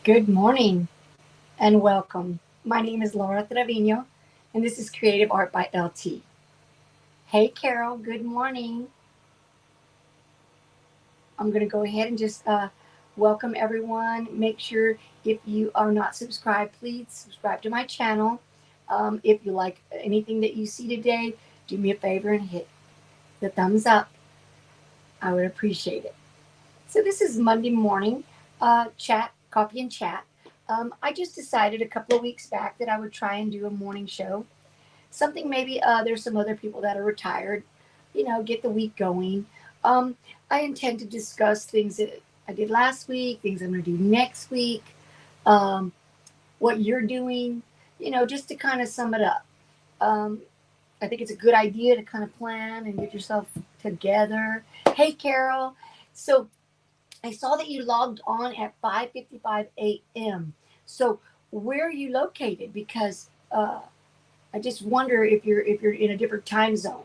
Good morning and welcome. My name is Laura Trevino, and this is Creative Art by LT. Hey, Carol, good morning. I'm going to go ahead and just welcome everyone. Make sure if you are not subscribed, please subscribe to my channel. If you like anything that you see today, do me a favor and hit the thumbs up. I would appreciate it. So, this is Monday morning chat, coffee and chat. I just decided a couple of weeks back that I would try and do a morning show. Something maybe there's some other people that are retired, get the week going. Um, I intend to discuss things that I did last week, things I'm going to do next week, um, what you're doing, just to kind of sum it up. Um, I think it's a good idea to kind of plan and get yourself together. Hey, Carol. So I saw that you logged on at 5:55 a.m. So where are you located? Because I just wonder if you're in a different time zone.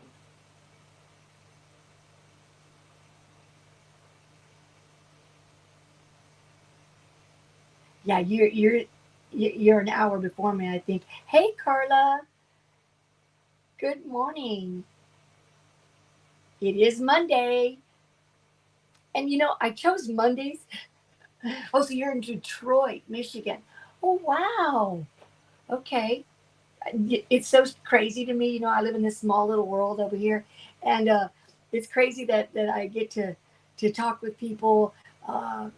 Yeah, you're an hour before me, I think. Hey, Carla. Good morning. It is Monday, and I chose Mondays. Oh, so you're in Detroit, Michigan. Oh, wow. Okay. It's so crazy to me. I live in this small little world over here, and it's crazy that I get to talk with people. Uh,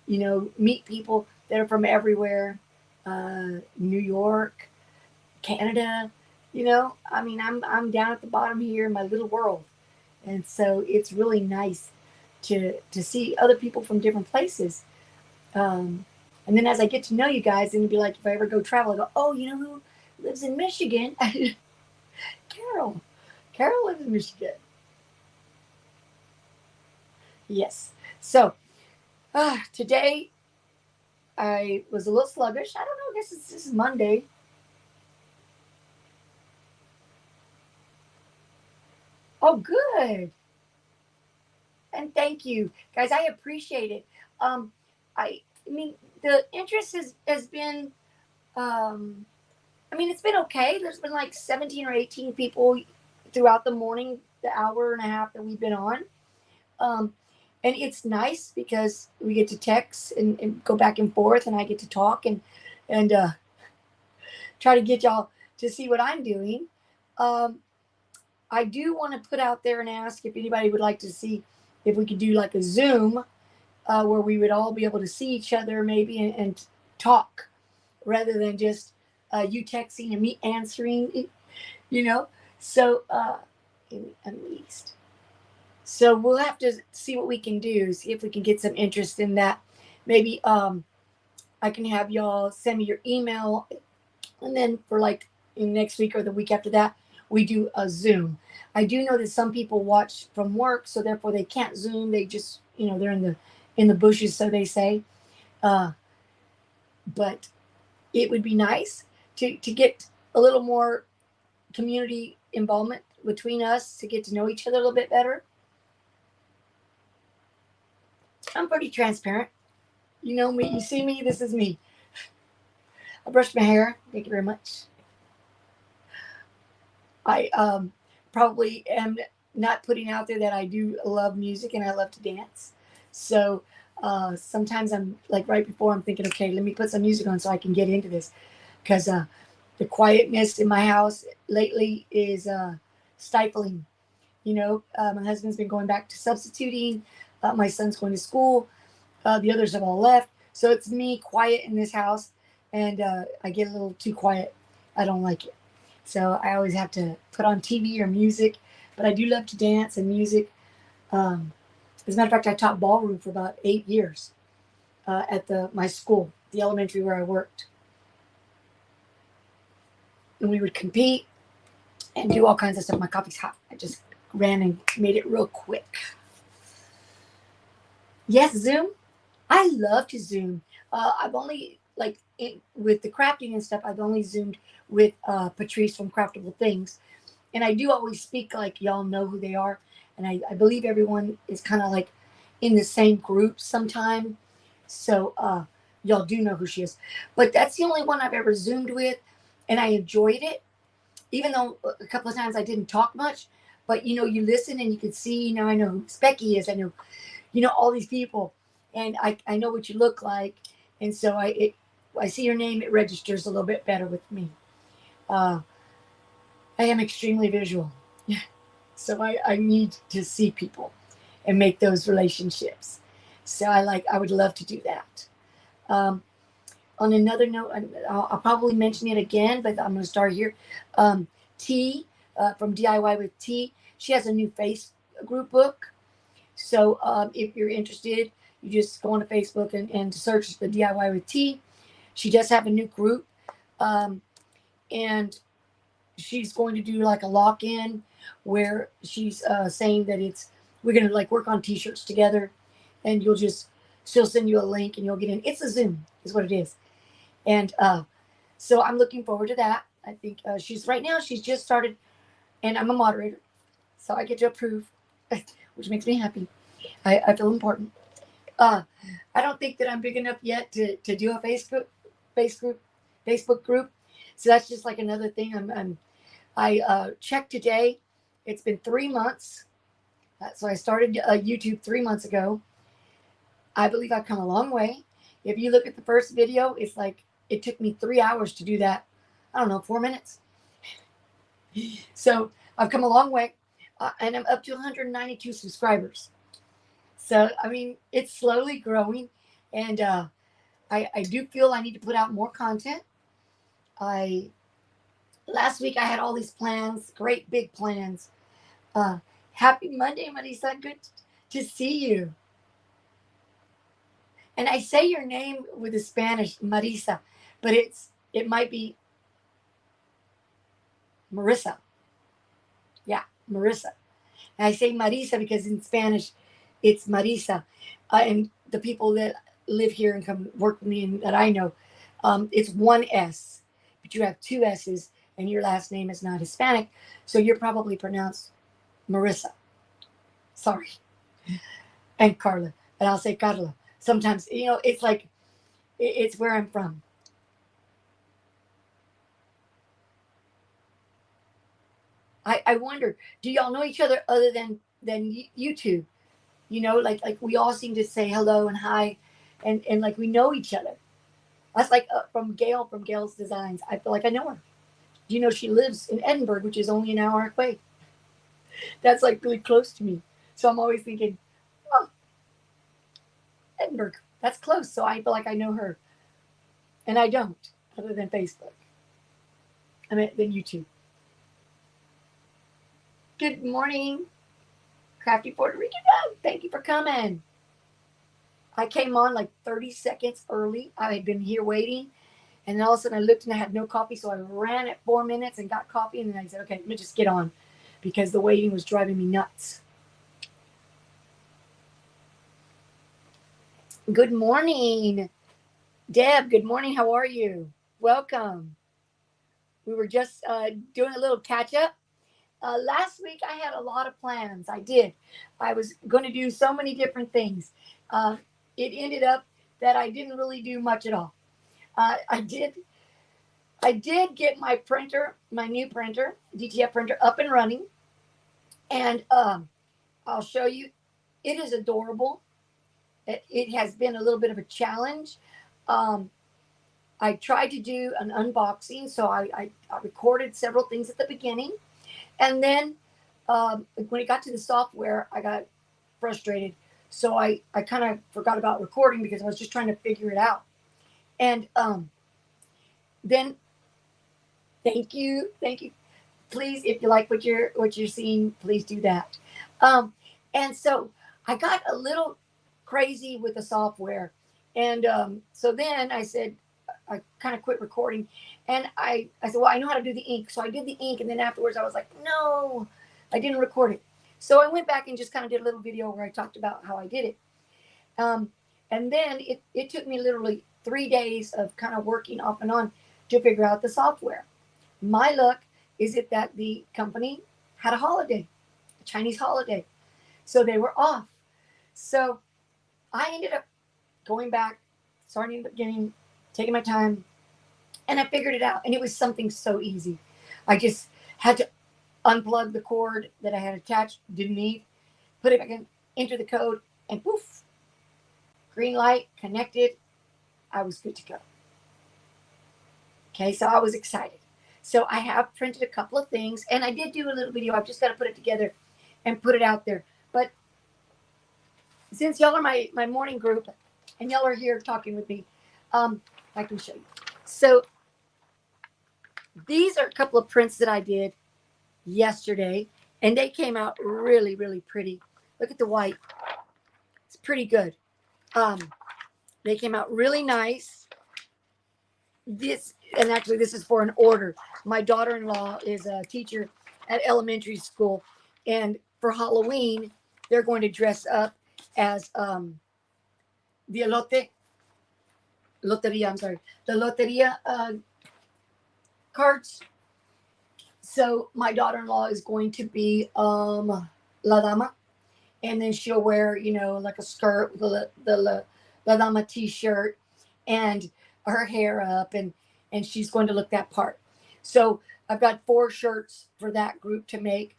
meet people that are from everywhere, New York, Canada. I mean, I'm down at the bottom here in my little world, and so it's really nice to see other people from different places. Um, and then as I get to know you guys, and it'd be like if I ever go travel, I go, oh, you know who lives in Michigan? Carol. Carol lives in Michigan. Yes. So today I was a little sluggish. I don't know. I guess this is Monday. Oh, good. And thank you, guys. I appreciate it. Um, I mean, the interest has been. Um, I mean, it's been okay. There's been like 17 or 18 people throughout the morning, the hour and a half that we've been on. Um, and it's nice because we get to text and go back and forth, and I get to talk and try to get y'all to see what I'm doing. Um, I do want to put out there and ask if anybody would like to see if we could do like a Zoom where we would all be able to see each other maybe and talk rather than just you texting and me answering, you know. So at least. So we'll have to see what we can do, see if we can get some interest in that. Maybe I can have y'all send me your email, and then for like next week or the week after that, we do a Zoom. I do know that some people watch from work, so therefore they can't Zoom. They just, they're in the bushes, so they say. Uh, but it would be nice to get a little more community involvement between us to get to know each other a little bit better. I'm pretty transparent. You know me. You see me. This is me. I brushed my hair. Thank you very much. I probably am not putting out there that I do love music and I love to dance. So sometimes I'm like right before I'm thinking, okay, let me put some music on so I can get into this because the quietness in my house lately is stifling. My husband's been going back to substituting. My son's going to school. The others have all left. So it's me quiet in this house, and I get a little too quiet. I don't like it. So I always have to put on TV or music. But I do love to dance and music. As a matter of fact, I taught ballroom for about 8 years at my school, the elementary where I worked. And we would compete and do all kinds of stuff. My coffee's hot. I just ran and made it real quick. Yes, Zoom. I love to Zoom. I've only with the crafting and stuff. I've only Zoomed with Patrice from Craftable Things, and I do always speak like y'all know who they are, and I believe everyone is kind of like in the same group sometime. So Y'all do know who she is. But that's the only one I've ever Zoomed with, and I enjoyed it, even though a couple of times I didn't talk much. But you listen and you can see. I know who Specky is. I know, all these people, and I know what you look like, and so I see your name. It registers a little bit better with me. Uh, I am extremely visual, so I need to see people and make those relationships. So I would love to do that. Um, on another note, I'll probably mention it again, but I'm going to start here. T from DIY with T, she has a new face group book. So if you're interested, you just go on to Facebook and search the DIY with T. She does have a new group, and she's going to do like a lock-in where she's saying that we're going to like work on t-shirts together, and she'll send you a link and you'll get in. It's a Zoom is what it is. And so I'm looking forward to that. I think she's just started, and I'm a moderator, so I get to approve, which makes me happy. I feel important. I don't think that I'm big enough yet to do a Facebook group. So that's just like another thing. I checked today. It's been 3 months. So I started YouTube 3 months ago. I believe I've come a long way. If you look at the first video, it's like it took me 3 hours to do that. I don't know, 4 minutes. So I've come a long way, and I'm up to 192 subscribers. So, I mean, it's slowly growing, and I do feel I need to put out more content. Last week I had all these plans, great big plans. Happy Monday, Marisa. Good to see you. And I say your name with the Spanish, Marisa, but it might be Marissa. Yeah, Marissa. And I say Marisa because in Spanish it's Marisa. And the people that live here and come work with me and that I know, it's one S, but you have two S's, and your last name is not Hispanic, so you're probably pronounced Marissa. Sorry. And Carla. And I'll say Carla. Sometimes, it's like, it's where I'm from. I wonder, do y'all know each other other than YouTube? Like we all seem to say hello and hi, and like we know each other. That's like from Gail's Designs. I feel like I know her. She lives in Edinburgh, which is only an hour away. That's like really close to me. So I'm always thinking, oh, Edinburgh, that's close. So I feel like I know her. And I don't, other than Facebook. Than YouTube. Good morning, Crafty Puerto Rican. Thank you for coming. I came on like 30 seconds early. I had been here waiting. And then all of a sudden I looked and I had no coffee. So I ran at 4 minutes and got coffee. And then I said, okay, let me just get on because the waiting was driving me nuts. Good morning, Deb. Good morning. How are you? Welcome. We were just doing a little catch up. Last week I had a lot of plans. I did. I was going to do so many different things. It ended up that I didn't really do much at all. I did get my printer, my new printer, DTF printer, up and running. And I'll show you. It is adorable. It has been a little bit of a challenge. I tried to do an unboxing, so I recorded several things at the beginning. And then when it got to the software, I got frustrated. So I kind of forgot about recording because I was just trying to figure it out. And then thank you. Please, if you like what you're seeing, please do that. And so I got a little crazy with the software. And so then I said, I kind of quit recording, and I said, well, I know how to do the ink. So I did the ink, and then afterwards I was like, no, I didn't record it. So I went back and just kind of did a little video where I talked about how I did it. And then it took me literally 3 days of kind of working off and on to figure out the software. My luck is it that the company had a holiday, a Chinese holiday. So they were off. So I ended up going back starting in the beginning, taking my time, and I figured it out. And it was something so easy. I just had to unplug the cord that I had attached, didn't need, put it back in, enter the code, and poof, green light, connected. I was good to go. Okay, so I was excited. So I have printed a couple of things, and I did do a little video. I've just got to put it together and put it out there. But since y'all are my morning group, and y'all are here talking with me, I can show you. So these are a couple of prints that I did yesterday, and they came out really, really pretty. Look at the white. It's pretty good. They came out really nice. This, and actually this is for an order. My daughter-in-law is a teacher at elementary school, and for Halloween, they're going to dress up as the the loteria cards. So my daughter-in-law is going to be La Dama, and then she'll wear, you know, like a skirt with the La Dama t-shirt and her hair up, and she's going to look that part. So I've got 4 shirts for that group to make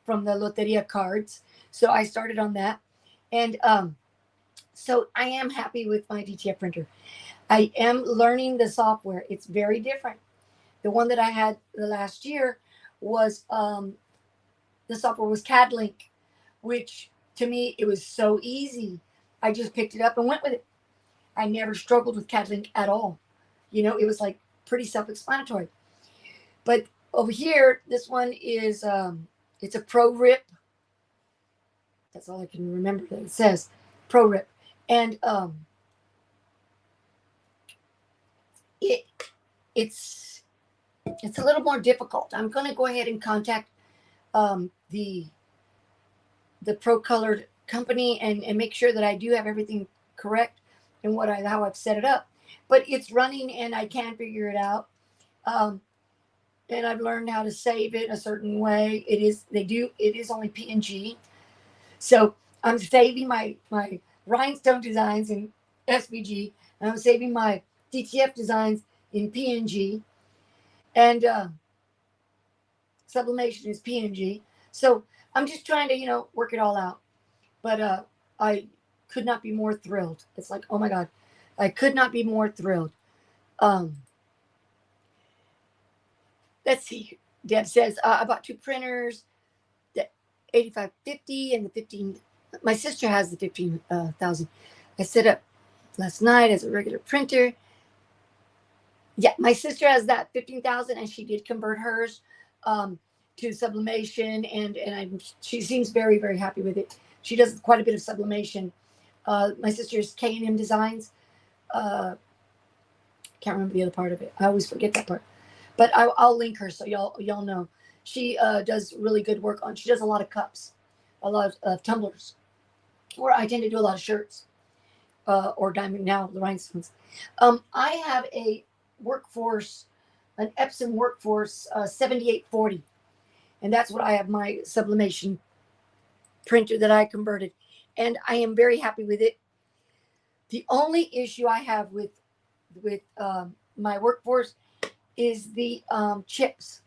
from the Loteria cards. So I started on that. And so I am happy with my DTF printer. I am learning the software. It's very different. The one that I had the last year was the software was CADLink, which to me, it was so easy. I just picked it up and went with it. I never struggled with CADLink at all. You know, it was like pretty self-explanatory. But over here, this one is, it's a Pro Rip. That's all I can remember that it says, Pro Rip. And it's a little more difficult. I'm going to go ahead and contact the Pro Colored company and make sure that I do have everything correct and how I've set it up. But it's running and I can figure it out. And I've learned how to save it a certain way. It is only PNG. So I'm saving my rhinestone designs in SVG, and I'm saving my DTF designs in PNG, and sublimation is PNG. So I'm just trying to, you know, work it all out. But I could not be more thrilled. It's like, oh my God, I could not be more thrilled. Let's see. Deb says, I bought 2 printers, the 8550 and the 15. My sister has the 15,000. I set up last night as a regular printer. Yeah, my sister has that 15,000, and she did convert hers to sublimation, and she seems very, very happy with it. She does quite a bit of sublimation. My sister's K&M Designs. Can't remember the other part of it. I always forget that part. But I'll link her so y'all know. She does really good work on. She does a lot of cups, a lot of tumblers. Or I tend to do a lot of shirts, or diamond now the rhinestones. I have a Workforce, an Epson Workforce 7840, and that's what I have my sublimation printer that I converted, and I am very happy with it. The only issue I have with my Workforce is the chips.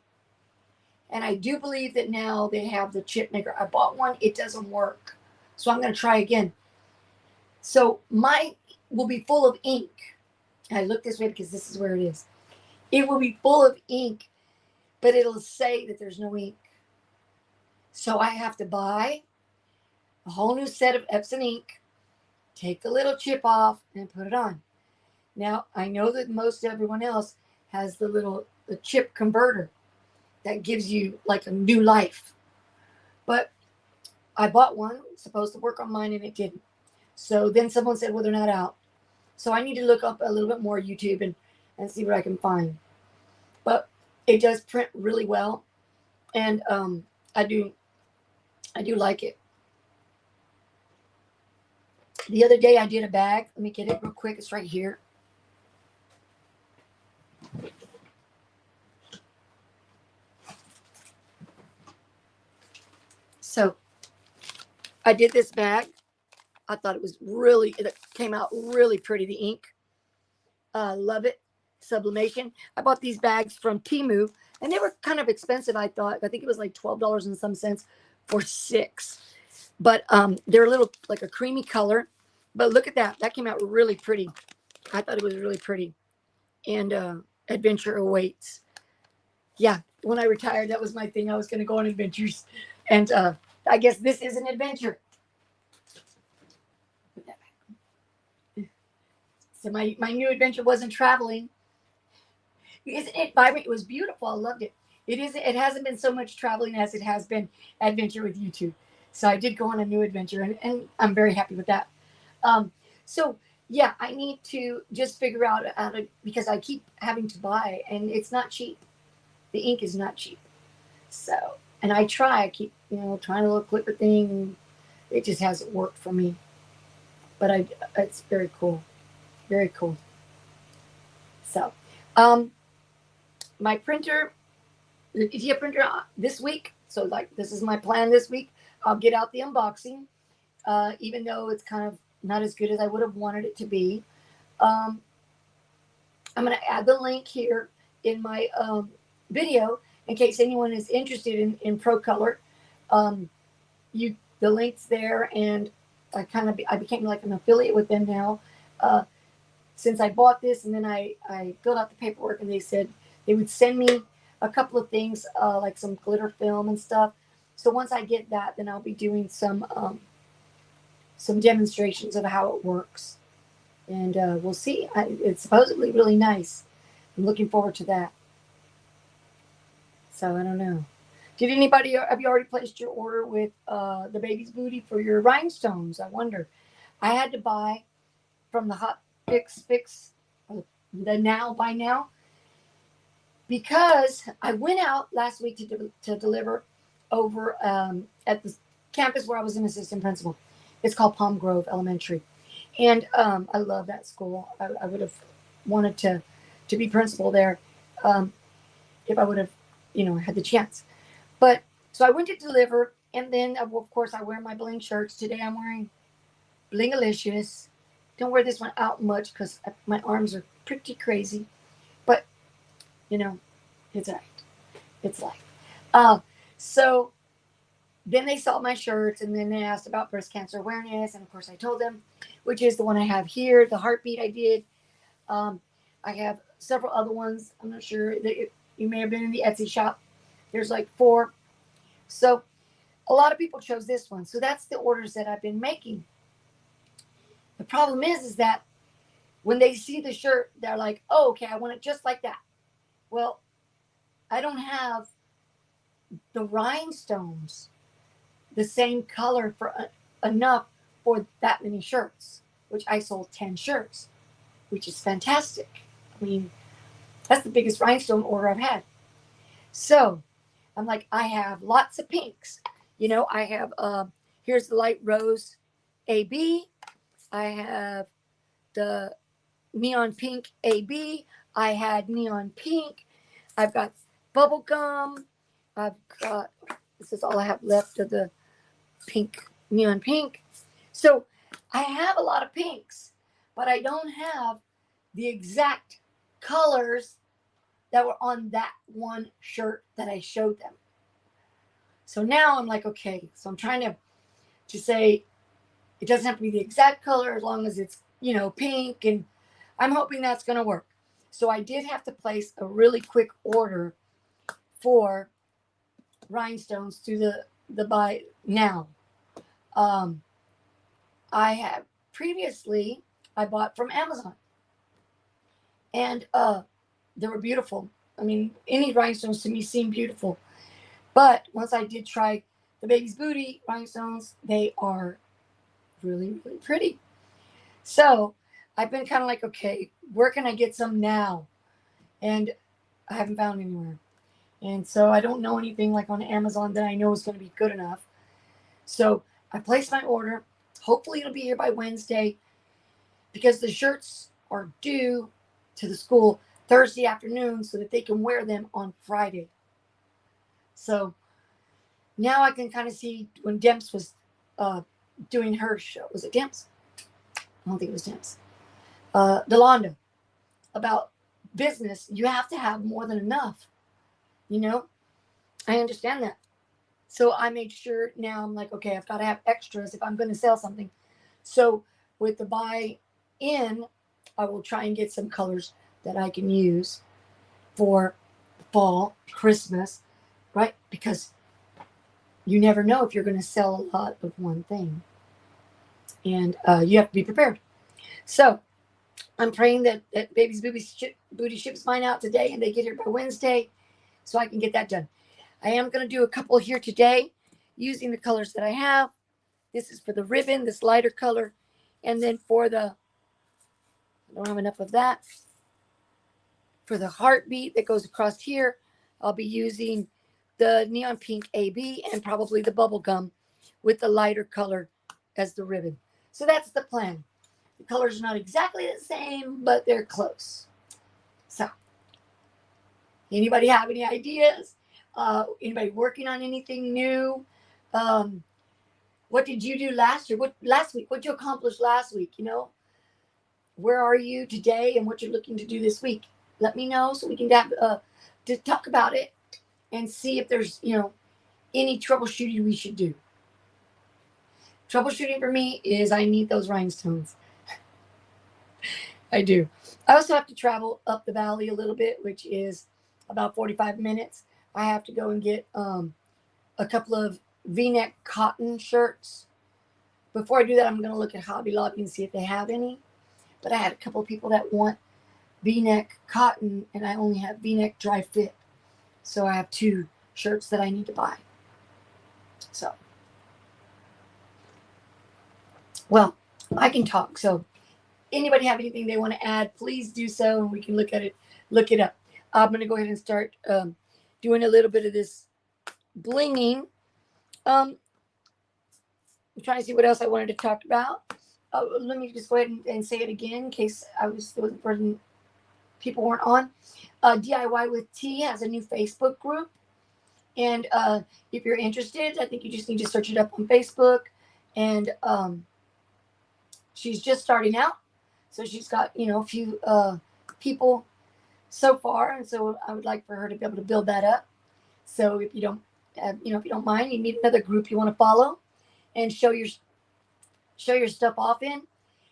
And I do believe that now they have the chip maker. I bought one. It doesn't work. So I'm going to try again. So mine will be full of ink. I look this way because this is where it is. It will be full of ink, but it'll say that there's no ink. So I have to buy a whole new set of Epson ink, take the little chip off, and put it on. Now, I know that most everyone else has the chip converter that gives you like a new life. But I bought one, supposed to work on mine, and it didn't. So then someone said, well, they're not out. So I need to look up a little bit more YouTube and see what I can find. But it does print really well. And I do like it. The other day I did a bag. Let me get it real quick. It's right here. So I did this bag. I thought it came out really pretty, the ink. Love it. Sublimation. I bought these bags from Temu, and they were kind of expensive, I thought. I think it was like $12 and some cents for 6. But they're a little like a creamy color. But look at that. That came out really pretty. I thought it was really pretty. And adventure awaits. Yeah, when I retired, that was my thing. I was going to go on adventures. And I guess this is an adventure. Put that back. So my new adventure wasn't traveling. Isn't it vibrant? It was beautiful. I loved it. It hasn't been so much traveling as it has been adventure with YouTube. So I did go on a new adventure, and I'm very happy with that. So yeah, I need to just figure out how to, because I keep having to buy, and it's not cheap. The ink is not cheap. So, and I keep, trying a little clipper thing. It just hasn't worked for me. But it's very cool. Very cool. So, my printer, the ETA printer this week. So like, this is my plan this week. I'll get out the unboxing, even though it's kind of not as good as I would have wanted it to be. I'm going to add the link here in my video in case anyone is interested in Pro Color. The link's there, and I became like an affiliate with them now. Since I bought this, and then I filled out the paperwork, and they said they would send me a couple of things, like some glitter film and stuff. So once I get that, then I'll be doing some demonstrations of how it works. And we'll see. It's supposedly really nice. I'm looking forward to that. So I don't know. Have you already placed your order with the baby's booty for your rhinestones? I wonder. I had to buy from the Hot Fix, the Now Buy Now, because I went out last week to deliver over at the campus where I was an assistant principal. It's called Palm Grove Elementary. And I love that school. I would have wanted to be principal there if I would have, had the chance. But so I went to deliver, and then of course I wear my bling shirts. Today I'm wearing Blingalicious. Don't wear this one out much because my arms are pretty crazy. But it's all right. It's life. So then they saw my shirts, and then they asked about breast cancer awareness, and of course I told them, which is the one I have here, the heartbeat I did. I have several other ones. I'm not sure. You may have been in the Etsy shop. There's like 4. So a lot of people chose this one. So that's the orders that I've been making. The problem is that when they see the shirt, they're like, oh, okay, I want it just like that. Well, I don't have the rhinestones the same color for enough for that many shirts, which I sold 10 shirts, which is fantastic. I mean, that's the biggest rhinestone order I've had. So I'm like, I have lots of pinks. I have, here's the light rose AB. I have the neon pink AB. I had neon pink. I've got bubble gum. This is all I have left of the pink, neon pink. So I have a lot of pinks, but I don't have the exact colors that were on that one shirt that I showed them. So now I'm like, okay, so I'm trying to say it doesn't have to be the exact color as long as it's, pink, and I'm hoping that's going to work. So I did have to place a really quick order for rhinestones through the Buy Now. I have previously, I bought from Amazon, and they were beautiful. I mean, any rhinestones to me seem beautiful. But once I did try the baby's booty rhinestones, they are really, really pretty. So I've been kind of like, okay, where can I get some now? And I haven't found anywhere. And so I don't know anything like on Amazon that I know is going to be good enough. So I placed my order. Hopefully it'll be here by Wednesday, because the shirts are due to the school Thursday afternoon so that they can wear them on Friday. So now I can kind of see when Demps was doing her show. Was it Demps? I don't think it was Demps. Delonda. about business, you have to have more than enough. You know, I understand that. So I made sure now I'm like, okay, I've got to have extras if I'm going to sell something. So with the buy in, I will try and get some colors that I can use for fall, Christmas, right? Because you never know if you're going to sell a lot of one thing. And you have to be prepared. So I'm praying that Baby's Booty ships mine out today and they get here by Wednesday so I can get that done. I am going to do a couple here today using the colors that I have. This is for the ribbon, this lighter color. And then for the, I don't have enough of that. For the heartbeat that goes across here, I'll be using the neon pink AB and probably the bubble gum with the lighter color as the ribbon. So that's the plan. The colors are not exactly the same, but they're close. So, anybody have any ideas? Anybody working on anything new? What did you do last year? Last week? What did you accomplish last week? You know, where are you today and what you're looking to do this week? Let me know so we can have to talk about it and see if there's, you know, any troubleshooting we should do. Troubleshooting for me is I need those rhinestones. I do. I also have to travel up the valley a little bit, which is about 45 minutes. I have to go and get a couple of V-neck cotton shirts. Before I do that, I'm going to look at Hobby Lobby and see if they have any. But I had a couple of people that want V-neck cotton, and I only have V-neck dry fit. So I have 2 shirts that I need to buy. So, well, I can talk. So anybody have anything they want to add, please do so, and we can look at it, look it up. I'm going to go ahead and start doing a little bit of this blinging. I'm trying to see what else I wanted to talk about. Let me just go ahead and say it again in case people weren't on. DIY with T has a new Facebook group. And if you're interested, I think you just need to search it up on Facebook. And she's just starting out. So she's got, you know, a few people so far. And so I would like for her to be able to build that up. So if you don't, if you don't mind, you need another group you want to follow and show your stuff off in,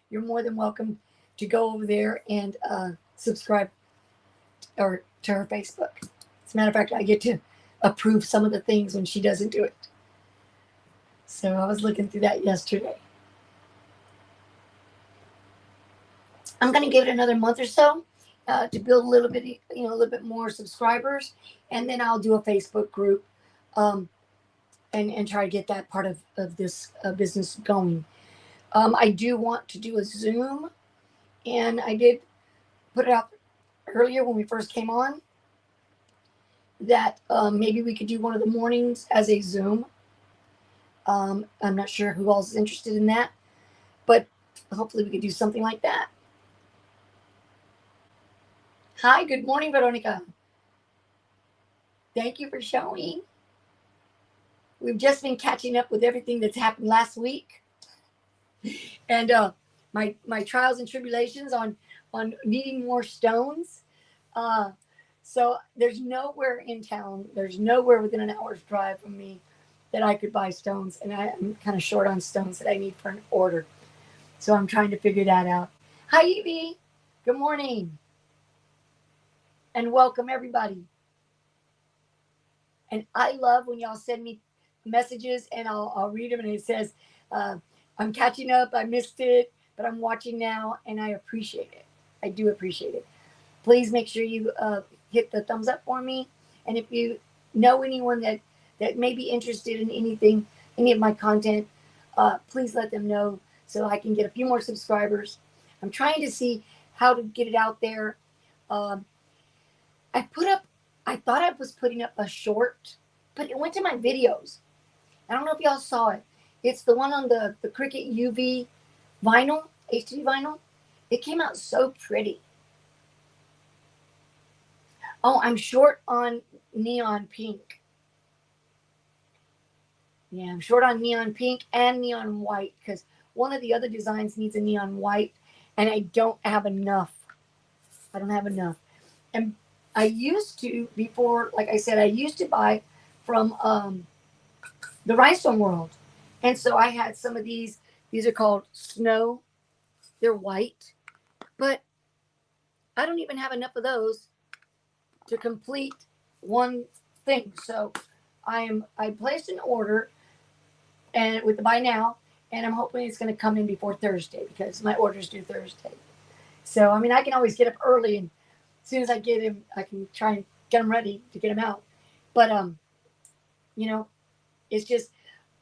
you're more than welcome to go over there and subscribe to her Facebook. As a matter of fact, I get to approve some of the things when she doesn't do it. So I was looking through that yesterday. I'm going to give it another month or so to build a little bit more subscribers, and then I'll do a Facebook group and try to get that part of this business going. I do want to do a Zoom, and I did put it out earlier when we first came on that maybe we could do one of the mornings as a Zoom. I'm not sure who else is interested in that, but hopefully we could do something like that. Hi, good morning, Veronica. Thank you for showing. We've just been catching up with everything that's happened last week. And my trials and tribulations on needing more stones. So there's nowhere in town, there's nowhere within an hour's drive from me that I could buy stones. And I'm kind of short on stones that I need for an order. So I'm trying to figure that out. Hi, Evie. Good morning. And welcome, everybody. And I love when y'all send me messages and I'll read them and it says, I'm catching up, I missed it, but I'm watching now and I appreciate it. I do appreciate it. Please make sure you hit the thumbs up for me. And if you know anyone that may be interested in anything, any of my content, please let them know so I can get a few more subscribers. I'm trying to see how to get it out there. I thought I was putting up a short, but it went to my videos. I don't know if y'all saw it. It's the one on the Cricut UV vinyl, HD vinyl. It came out so pretty. Oh, I'm short on neon pink. Yeah, I'm short on neon pink and neon white because one of the other designs needs a neon white and I don't have enough I don't have enough. And I used to, before, like I said, I used to buy from the Rhinestone World. And so I had some of these. These are called snow. They're white. But I don't even have enough of those to complete one thing. So I placed an order and with the buy now, and I'm hoping it's going to come in before Thursday because my order's due Thursday. So I mean, I can always get up early, and as soon as I get him, I can try and get them ready to get them out. But you know, it's just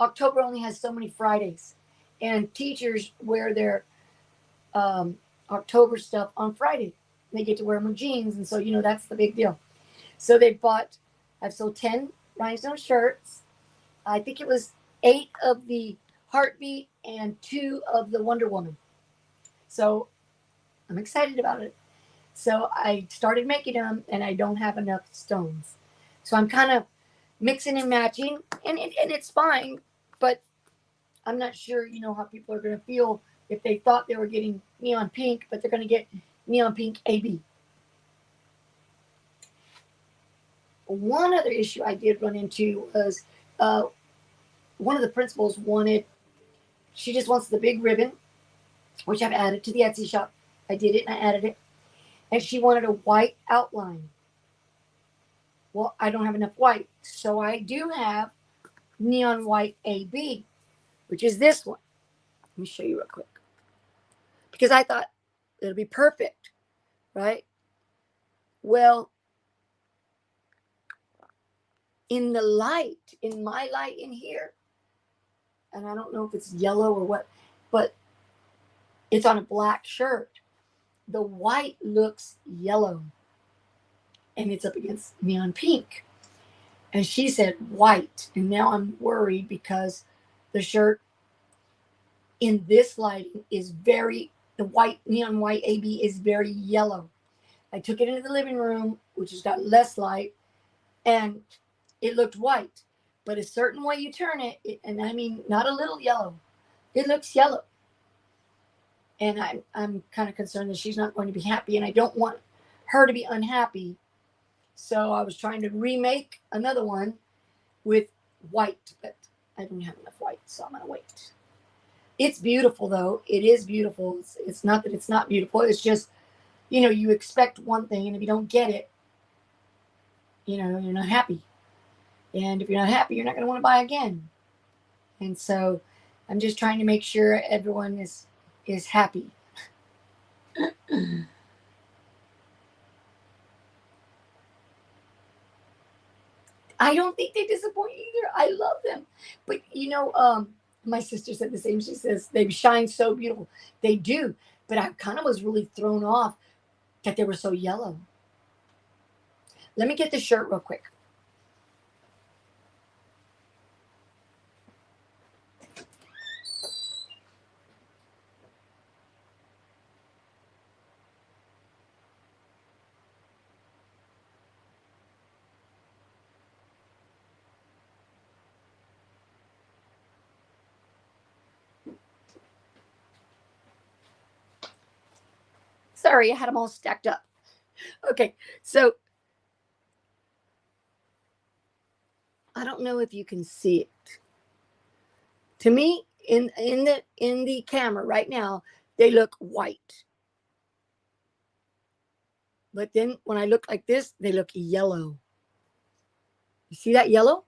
October only has so many Fridays, and teachers wear their October stuff on Friday. They get to wear them with jeans, and so that's the big deal. So I've sold 10 rhinestone shirts. I think it was 8 of the Heartbeat and 2 of the Wonder Woman. So I'm excited about it. So I started making them, and I don't have enough stones. So I'm kind of mixing and matching, and it's fine, but I'm not sure, how people are going to feel if they thought they were getting neon pink, but they're going to get neon pink AB. One other issue I did run into was one of the principals she just wants the big ribbon, which I've added to the Etsy shop. I did it and I added it. And she wanted a white outline. Well, I don't have enough white. So I do have neon white AB, which is this one. Let me show you real quick. Because I thought it'll be perfect, right? Well, in the light, in my light in here, and I don't know if it's yellow or what, but it's on a black shirt. The white looks yellow, and it's up against neon pink. And she said white, and now I'm worried because the shirt in this lighting is the white, neon white AB is very yellow. I took it into the living room, which has got less light, and it looked white. But a certain way you turn it, and I mean not a little yellow, it looks yellow. And I'm kind of concerned that she's not going to be happy, and I don't want her to be unhappy. So I was trying to remake another one with white, but I don't have enough white, so I'm going to wait. It's beautiful, though. It is beautiful. It's not that it's not beautiful. It's just, you expect one thing, and if you don't get it, you're not happy. And if you're not happy, you're not going to want to buy again. And so I'm just trying to make sure everyone is happy. I don't think they disappoint either. I love them. But, my sister said the same. She says they shine so beautiful. They do. But I kind of was really thrown off that they were so yellow. Let me get the shirt real quick. Sorry, I had them all stacked up. Okay, so I don't know if you can see it. To me, in the camera right now, they look white. But then when I look like this, they look yellow. You see that yellow?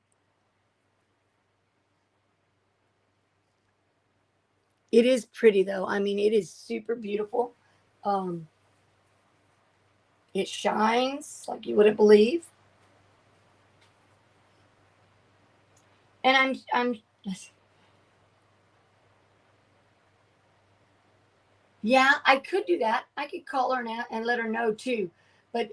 It is pretty though. I mean, it is super beautiful. It shines like you wouldn't believe. And I'm yeah, I could do that. I could call her now and let her know too. But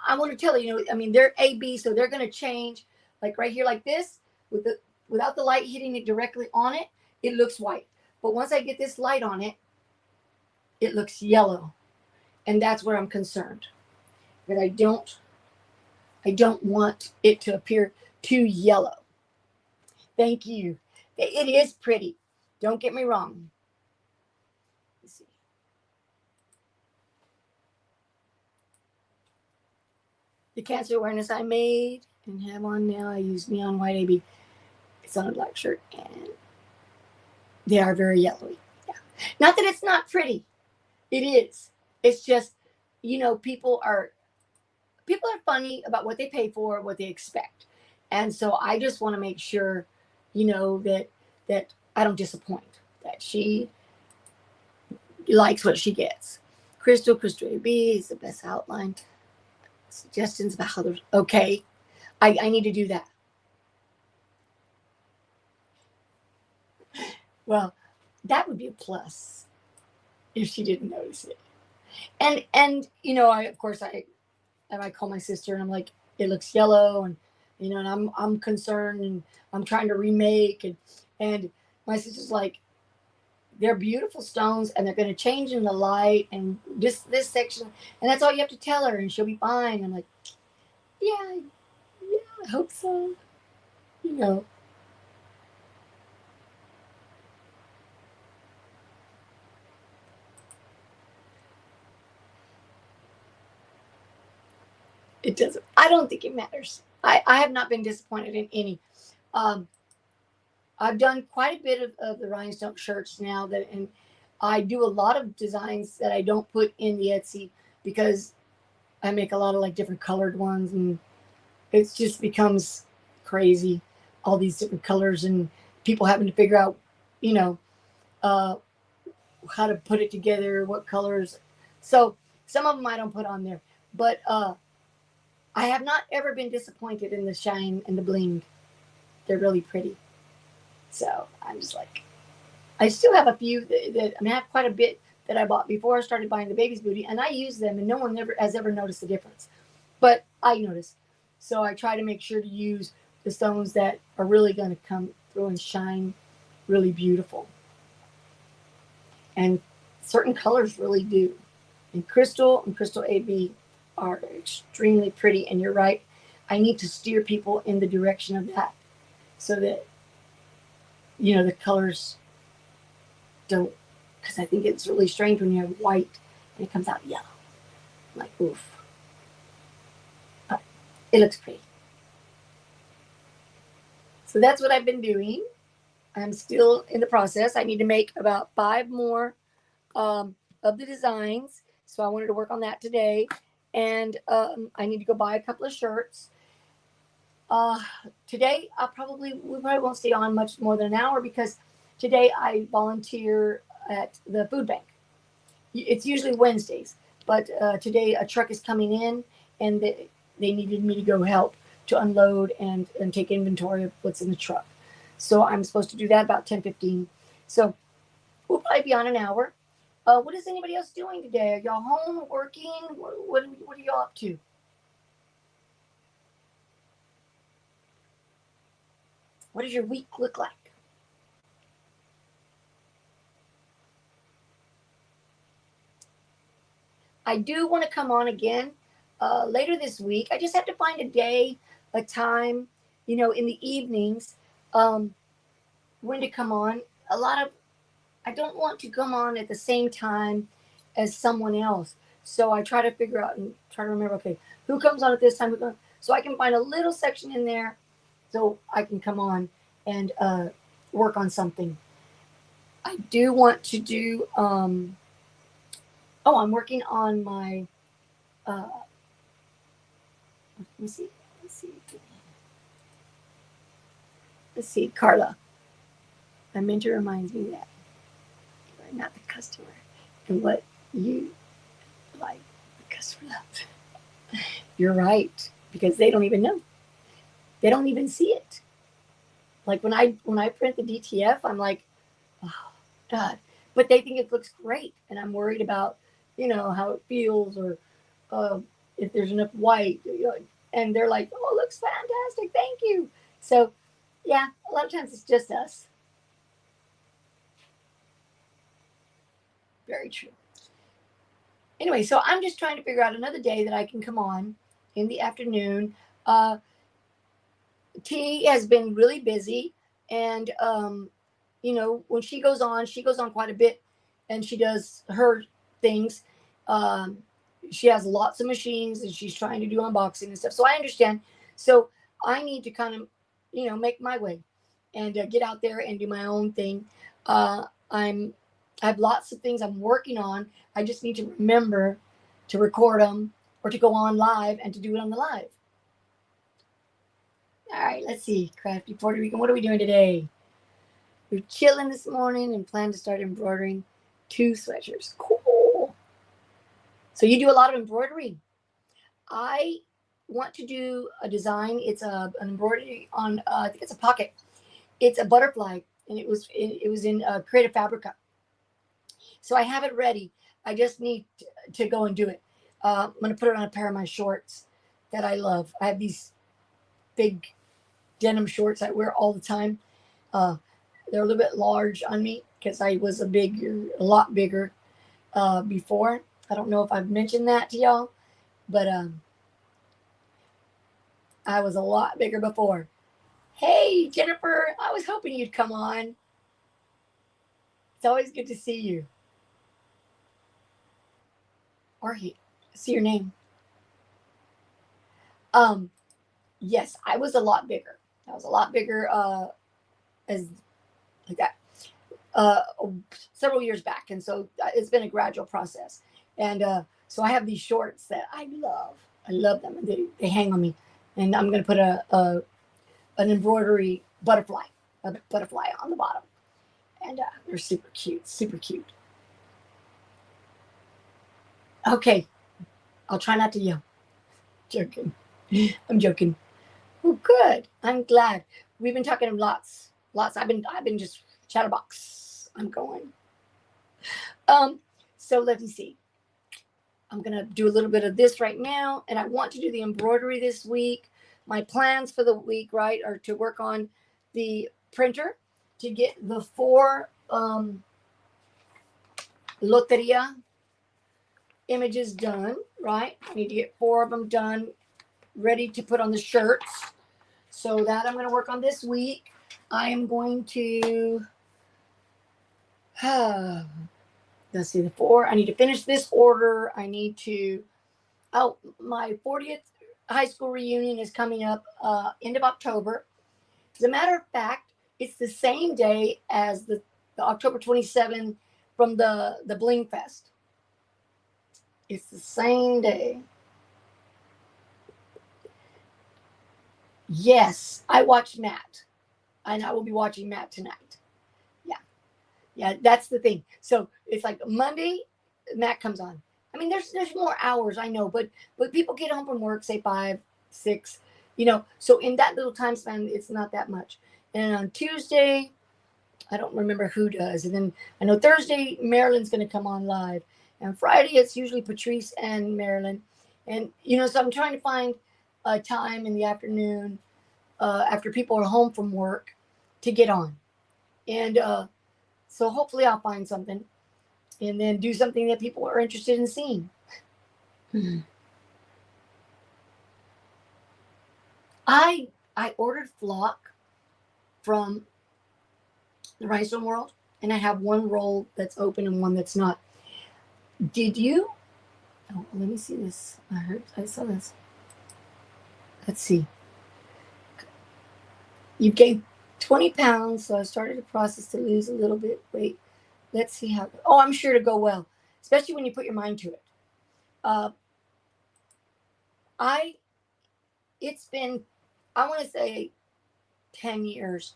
I want to tell her, I mean, they're AB, so they're going to change. Like right here, like this, without the light hitting it directly on it, it looks white. But once I get this light on it, it looks yellow, and that's where I'm concerned. Because I don't want it to appear too yellow. Thank you. It is pretty. Don't get me wrong. Let's see. the cancer awareness I made and have on now. I use neon white AB. It's on a black shirt, and they are very yellowy. Yeah. Not that it's not pretty. It is. It's just, people are funny about what they pay for, what they expect. And so I just want to make sure, that I don't disappoint, that she likes what she gets. Crystal AB is the best outline. Suggestions about how there's okay. I need to do that. Well, that would be a plus if she didn't notice it. And I call my sister and I'm like, it looks yellow, and and I'm concerned, and I'm trying to remake, and my sister's like, they're beautiful stones and they're going to change in the light and this section, and that's all you have to tell her and she'll be fine. I'm like, yeah, I hope so. It doesn't. I don't think it matters. I have not been disappointed in any. I've done quite a bit of the rhinestone shirts now, and I do a lot of designs that I don't put in the Etsy because I make a lot of like different colored ones, and it just becomes crazy, all these different colors, and people having to figure out, how to put it together, what colors. So some of them I don't put on there, but I have not ever been disappointed in the shine and the bling. They're really pretty. So I'm just like, I still have a few that I have quite a bit that I bought before I started buying the baby's booty, and I use them, and no one has ever noticed the difference. But I notice. So I try to make sure to use the stones that are really going to come through and shine really beautiful. And certain colors really do. And Crystal AB are extremely pretty. And you're right, I need to steer people in the direction of that so that, the colors don't, because I think it's really strange when you have white and it comes out yellow. I'm like, oof. But it looks pretty. So that's what I've been doing. I'm still in the process. I need to make about 5 more of the designs. So I wanted to work on that today. And I need to go buy a couple of shirts. Today, we probably won't stay on much more than an hour because today I volunteer at the food bank. It's usually Wednesdays, but today a truck is coming in, and they needed me to go help to unload and take inventory of what's in the truck. So I'm supposed to do that about 10:15. So we'll probably be on an hour. What is anybody else doing today? Are y'all home, working? What are y'all up to? What does your week look like? I do want to come on again later this week. I just have to find a day, a time, in the evenings, when to come on. I don't want to come on at the same time as someone else. So I try to figure out and try to remember, okay, who comes on at this time? So I can find a little section in there so I can come on and work on something. I do want to do, I'm working on my, let me see. Let's see, Carla. My mentor reminds me that you are not the customer, and what you like, the customer loves. You're right, because they don't even know. They don't even see it. Like when I print the DTF, I'm like, oh God, but they think it looks great, and I'm worried about how it feels, or if there's enough white, and they're like, oh, it looks fantastic, thank you. So yeah, a lot of times it's just us. Very true. Anyway, so I'm just trying to figure out another day that I can come on in the afternoon. T has been really busy, and when she goes on quite a bit, and she does her things. she has lots of machines and she's trying to do unboxing and stuff. So I understand. So I need to kind of, make my way and get out there and do my own thing. I have lots of things I'm working on. I just need to remember to record them or to go on live and to do it on the live. All right, let's see. Crafty Puerto Rican, what are we doing today? We're chilling this morning and plan to start embroidering 2 sweatshirts. Cool. So you do a lot of embroidery. I want to do a design. It's an embroidery on, I think it's a pocket. It's a butterfly, and it was in Creative Fabrica. So I have it ready. I just need to go and do it. I'm going to put it on a pair of my shorts that I love. I have these big denim shorts I wear all the time. They're a little bit large on me because I was a lot bigger before. I don't know if I've mentioned that to y'all, but I was a lot bigger before. Hey, Jennifer, I was hoping you'd come on. It's always good to see you. Or see your name. Yes, I was a lot bigger. I was a lot bigger as like that several years back, and so it's been a gradual process. And so I have these shorts that I love. I love them, and they hang on me. And I'm going to put an embroidery butterfly on the bottom, and they're super cute, super cute. Okay, I'll try not to yell. Joking. I'm joking. Oh, good. I'm glad. We've been talking lots. I've been just chatterbox. I'm going. So let me see. I'm gonna do a little bit of this right now, and I want to do the embroidery this week. My plans for the week, right, are to work on the printer to get the 4 Loteria images done, right? I need to get 4 of them done, ready to put on the shirts. So that I'm going to work on this week. I am going to, let's see, the 4. I need to finish this order. I need to, my 40th high school reunion is coming up end of October. As a matter of fact, it's the same day as the October 27 from the Bling Fest. It's the same day. Yes, I watched Matt, and I will be watching Matt tonight. Yeah, that's the thing. So it's like Monday, Matt comes on. I mean, there's more hours, I know, but people get home from work, say 5, 6, so in that little time span, it's not that much. And on Tuesday, I don't remember who does. And then I know Thursday, Marilyn's going to come on live. And Friday, it's usually Patrice and Marilyn. And, so I'm trying to find a time in the afternoon after people are home from work to get on. And so hopefully I'll find something and then do something that people are interested in seeing. I ordered flock from the Rhinestone World, and I have one roll that's open and one that's not. Did you? Oh, let me see this. I saw this. Let's see. You gained 20 pounds, so I started a process to lose a little bit weight. Let's see how. Oh, I'm sure to go well, especially when you put your mind to it. It's been, I want to say, 10 years.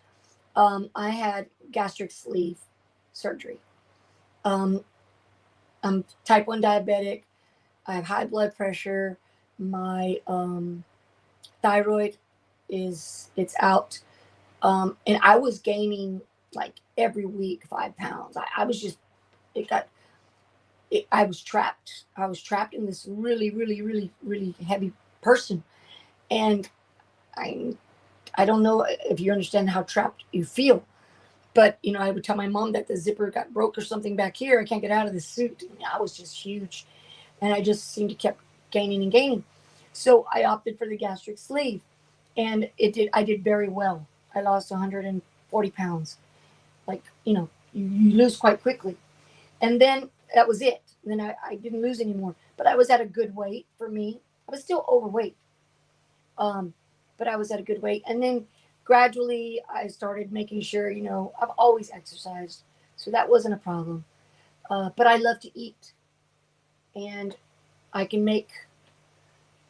I had gastric sleeve surgery. I'm type 1 diabetic. I have high blood pressure. My thyroid it's out. And I was gaining like every week 5 pounds. I was trapped. I was trapped in this really, really, really, really heavy person. And I don't know if you understand how trapped you feel, but I would tell my mom that the zipper got broke or something back here. I can't get out of the suit. I was just huge, and I just seemed to kept gaining and gaining. So I opted for the gastric sleeve, and I did very well. I lost 140 pounds. Like, you lose quite quickly. And then that was it. And then I didn't lose anymore. But I was at a good weight for me. I was still overweight, um, but I was at a good weight. And then gradually I started making sure, I've always exercised, so that wasn't a problem. But I love to eat, and I can make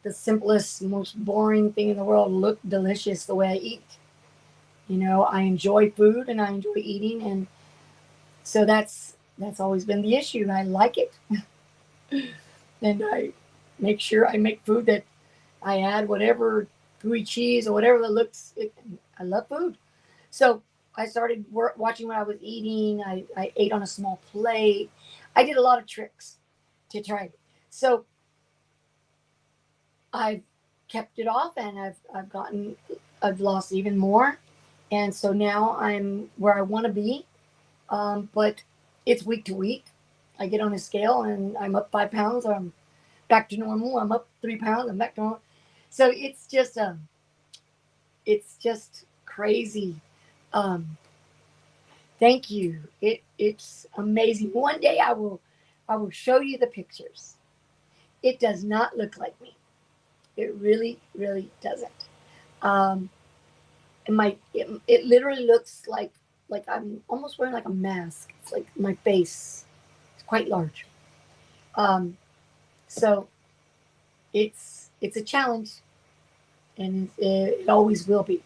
the simplest, most boring thing in the world look delicious the way I eat. I enjoy food and I enjoy eating, and so that's always been the issue. I like it, and I make sure I make food that I add whatever gooey cheese or whatever that looks. I love food, so I started watching what I was eating. I ate on a small plate. I did a lot of tricks to try. So I've kept it off, and I've lost even more, and so now I'm where I want to be. But it's week to week. I get on a scale and I'm up 5 pounds, or I'm back to normal. I'm up 3 pounds. I'm back to normal. So it's just crazy. Um, thank you. It's amazing. One day I will show you the pictures. It does not look like me. It really, really doesn't. Um, and it literally looks like I'm almost wearing like a mask. It's like my face is quite large. Um, so it's a challenge, and it always will be.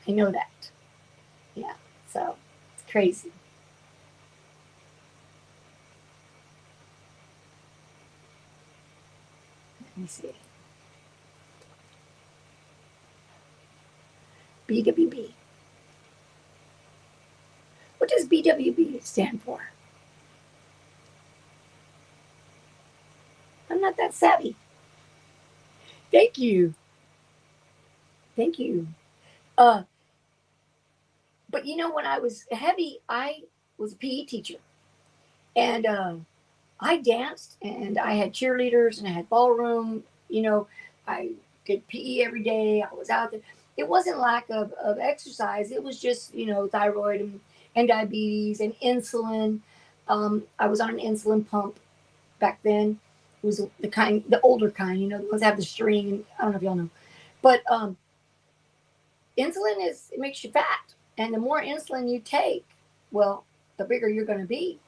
I know that. Yeah. So it's crazy. Let me see. BWB. What does BWB stand for? I'm not that savvy. Thank you. Thank you. Uh, but when I was heavy, I was a PE teacher, and I danced, and I had cheerleaders, and I had ballroom. I did PE every day. I was out there. It wasn't lack of exercise. It was just thyroid and diabetes and insulin. I was on an insulin pump back then. It was the older kind, the ones that have the string. I don't know if y'all know, but insulin it makes you fat, and the more insulin you take, well, the bigger you're going to be.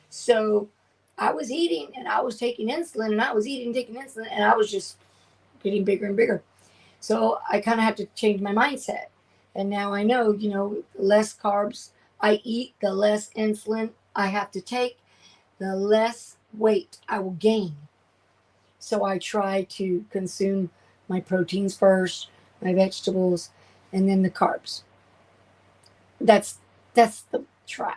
So I was eating, and I was taking insulin, and I was eating, taking insulin, and I was just getting bigger and bigger. So I kind of had to change my mindset. And now I know, the less carbs I eat, the less insulin I have to take, the less weight I will gain. So I try to consume my proteins first, my vegetables, and then the carbs. That's the try.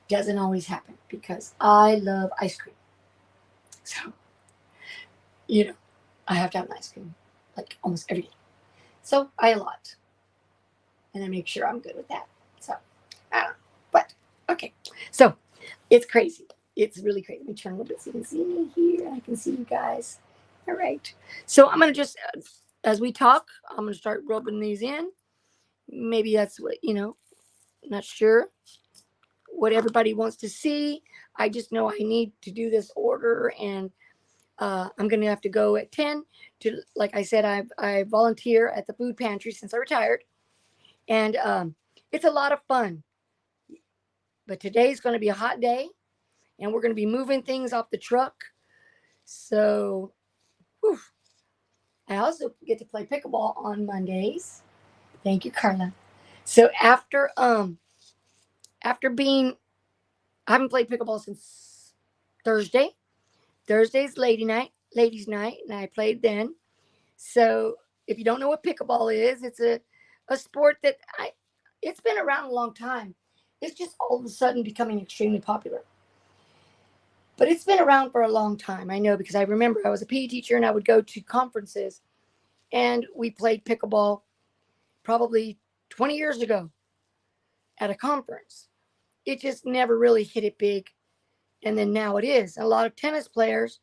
Doesn't always happen because I love ice cream. So, you know, I have to have an ice cream like almost every day. So I eat a lot. And I make sure I'm good with that. So I don't know. But okay. So it's crazy. It's really crazy. Let me turn a little bit so you can see me here. I can see you guys. All right. So I'm going to just, as we talk, I'm going to start rubbing these in. Maybe that's what, not sure what everybody wants to see. I just know I need to do this order, and I'm going to have to go at 10 to, like I said, I volunteer at the food pantry since I retired, and it's a lot of fun. But today's going to be a hot day, and we're going to be moving things off the truck. So, whew. I also get to play pickleball on Mondays. Thank you, Carla. So after being, I haven't played pickleball since Thursday. Thursday's ladies' night, and I played then. So if you don't know what pickleball is, it's a sport that it's been around a long time. It's just all of a sudden becoming extremely popular. But it's been around for a long time. I know because I remember I was a PE teacher and I would go to conferences and we played pickleball probably 20 years ago at a conference. It just never really hit it big. And then now it is. A lot of tennis players,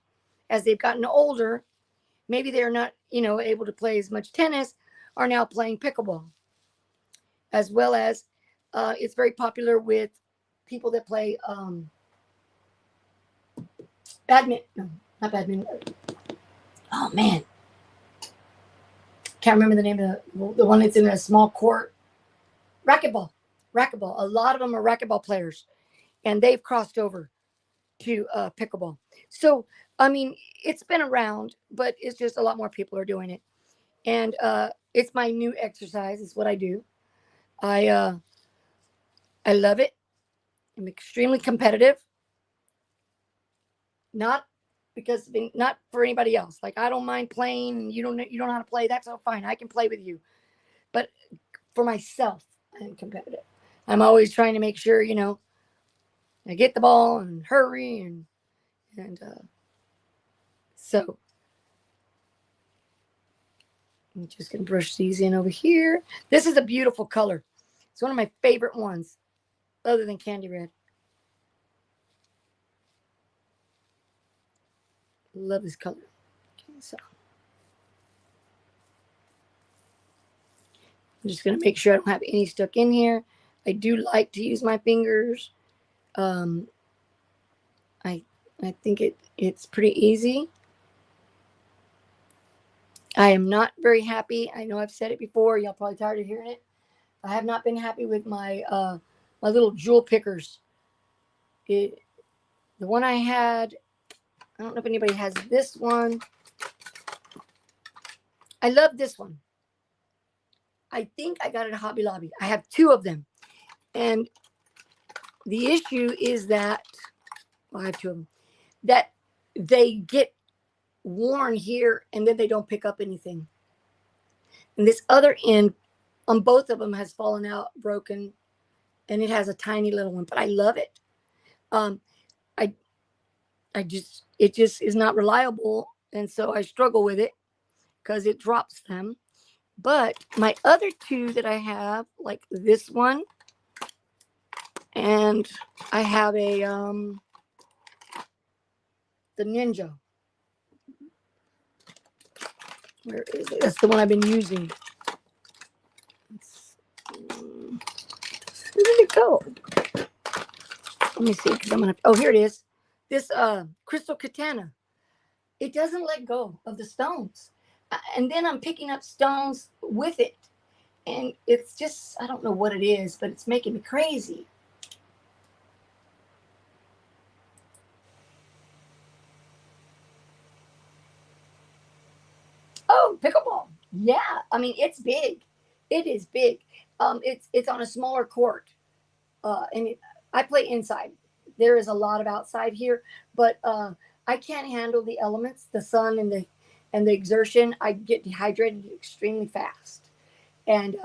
as they've gotten older, maybe they're not, able to play as much tennis, are now playing pickleball. As well as it's very popular with people that play badminton. No, not badminton. Oh man, can't remember the name of the one that's in a small court. Racquetball. Racquetball. A lot of them are racquetball players, and they've crossed over to pickleball. So I mean, it's been around, but it's just a lot more people are doing it, and it's my new exercise. It's what I do. I I love it. I'm extremely competitive. Not because not for anybody else. Like I don't mind playing. You don't know how to play. That's all fine. I can play with you. But for myself, I'm competitive. I'm always trying to make sure I get the ball and hurry and so I'm just gonna brush these in over here. This is a beautiful color. It's one of my favorite ones, other than candy red. Love this color. Okay, so I'm just going to make sure I don't have any stuck in here. I do like to use my fingers. Um, I think it's pretty easy. I am not very happy. I know I've said it before. Y'all probably tired of hearing it. I have not been happy with my my little jewel pickers. The one I had, I don't know if anybody has this one. I love this one. I think I got it at Hobby Lobby. I have two of them. And the issue is that, well, I have two of them, that they get worn here and then they don't pick up anything. And this other end on both of them has fallen out, broken, and it has a tiny little one, but I love it. Um, I it just is not reliable. And so I struggle with it because it drops them. But my other two that I have, like this one, and I have a the Ninja. Where is it? That's the one I've been using. Where did it go? Let me see, because I'm gonna. Oh, here it is. This crystal katana. It doesn't let go of the stones, and then I'm picking up stones with it, and it's just I don't know what it is, but it's making me crazy. Oh, pickleball. Yeah, I mean it's big. It is big. It's on a smaller court, I play inside. There is a lot of outside here, but I can't handle the elements, the sun and the exertion. I get dehydrated extremely fast, and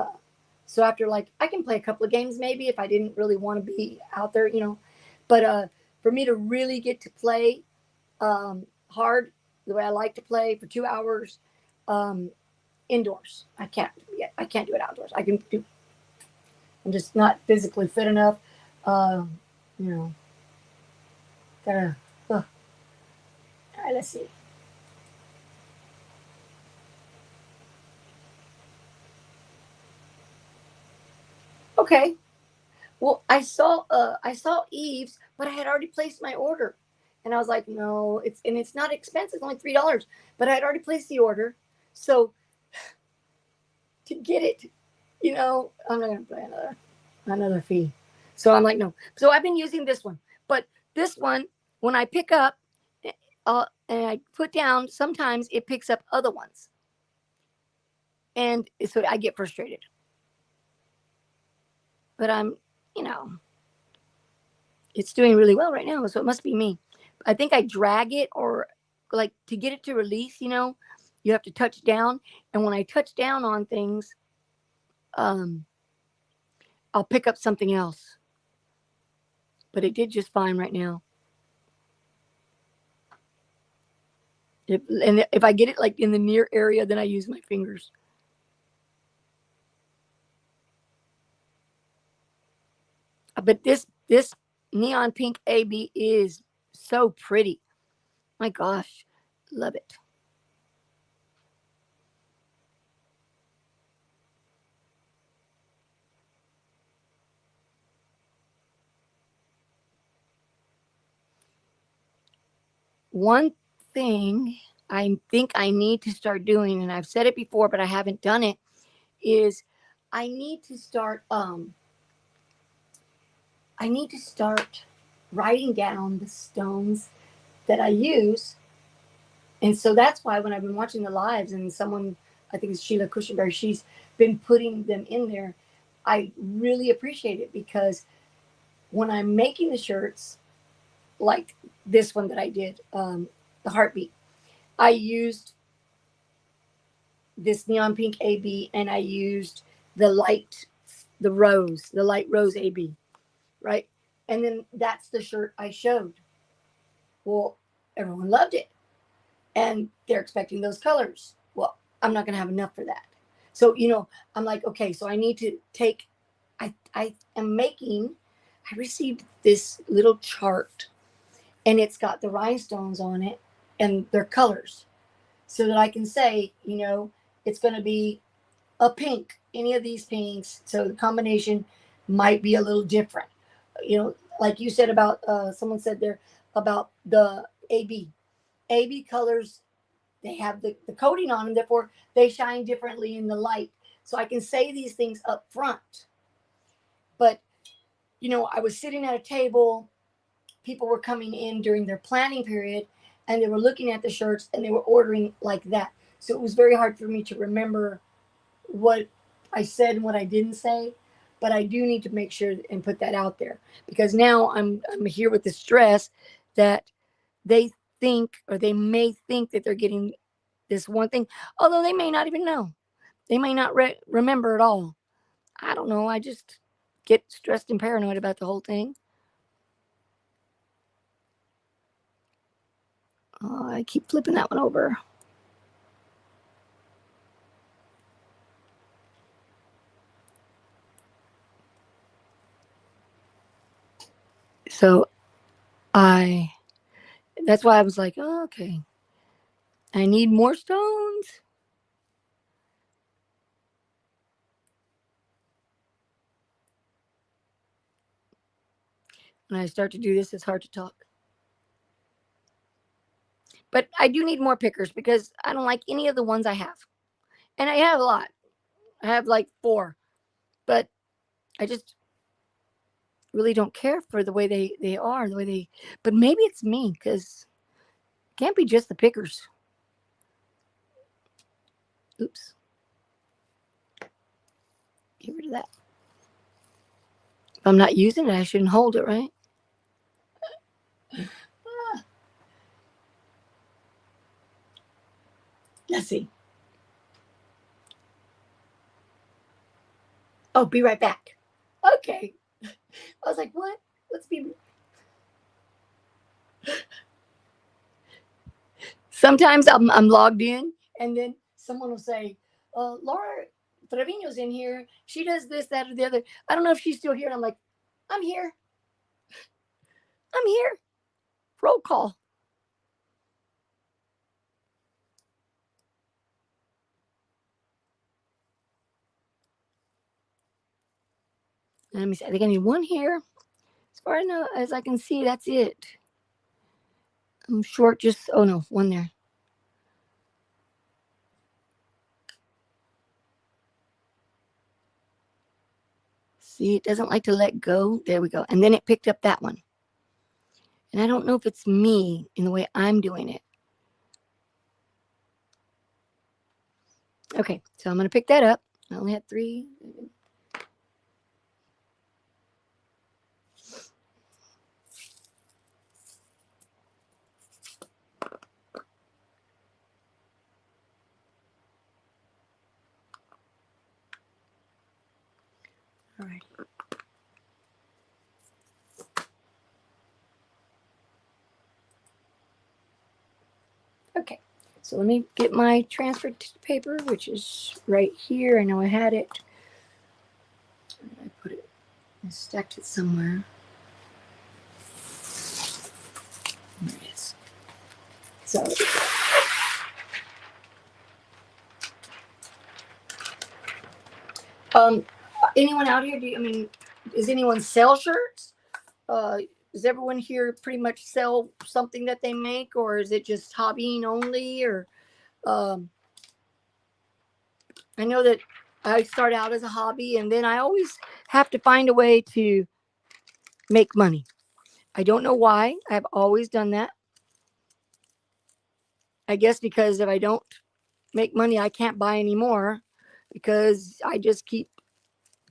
so after like I can play a couple of games maybe if I didn't really want to be out there. But for me to really get to play hard the way I like to play for 2 hours um, indoors, I can't. Yeah, I can't do it outdoors. I can do. I'm just not physically fit enough. Um, you know, gotta. All right, let's see. Okay. Well, I saw Eve's, but I had already placed my order, and I was like, no, it's not expensive, it's only $3, but I had already placed the order, so to get it, I'm not gonna pay another fee. So I'm like, no. So I've been using this one, but this one, when I pick up, and I put down, sometimes it picks up other ones, and so I get frustrated. But you know, it's doing really well right now, so it must be me. I think I drag it, or like to get it to release, you have to touch down. And when I touch down on things, um, I'll pick up something else. But it did just fine right now. And if I get it like in the near area, then I use my fingers. But this neon pink AB is so pretty. My gosh, love it. one thing I think I need to start doing, and I've said it before, but I haven't done it, is I need to start I need to start writing down the stones that I use. And so that's why when I've been watching the lives and someone, I think it's Sheila Cushionberry, she's been putting them in there, I really appreciate it because when I'm making the shirts, like this one that I did, the heartbeat, I used this neon pink AB and I used the light rose AB, right? And then that's the shirt I showed. Well, everyone loved it and they're expecting those colors. Well, I'm not going to have enough for that. So, I'm like, okay, so I need to take, I am making, I received this little chart and it's got the rhinestones on it and their colors so that I can say, it's going to be a pink, any of these pinks. So the combination might be a little different. Like you said about, someone said there about the AB colors, they have the coating on them, therefore they shine differently in the light. So I can say these things up front. But, I was sitting at a table, people were coming in during their planning period, and they were looking at the shirts and they were ordering like that. So it was very hard for me to remember what I said and what I didn't say. But I do need to make sure and put that out there because now I'm here with the stress that they think or they may think that they're getting this one thing, although they may not even know. They may not remember at all. I don't know. I just get stressed and paranoid about the whole thing. I keep flipping that one over. So that's why I was like, oh, okay. I need more stones. When I start to do this, it's hard to talk. But I do need more pickers because I don't like any of the ones I have. And I have a lot. I have like 4. But I just really don't care for the way they are, but maybe it's me because it can't be just the pickers. Oops. Get rid of that. If I'm not using it, I shouldn't hold it, right? Let's see. Oh, be right back. Okay. I was like, what? Let's be. Sometimes I'm logged in, and then someone will say, Laura Trevino's in here. She does this, that, or the other. I don't know if she's still here. And I'm like, I'm here. I'm here. Roll call. And let me see. I think I need one here. As far as I can see, that's it. I'm short just, oh no, one there. See, it doesn't like to let go. There we go. And then it picked up that one. And I don't know if it's me in the way I'm doing it. Okay, so I'm going to pick that up. I only had 3. All right. Okay, so let me get my transfer paper, which is right here. I know I had it. Where did I put it? I stacked it somewhere. There it is. So, anyone out here? Does anyone sell shirts? does everyone here pretty much sell something that they make, or is it just hobbying only? Or um, I know that I start out as a hobby, and then I always have to find a way to make money. I don't know why. I've always done that. I guess because if I don't make money, I can't buy anymore because I just keep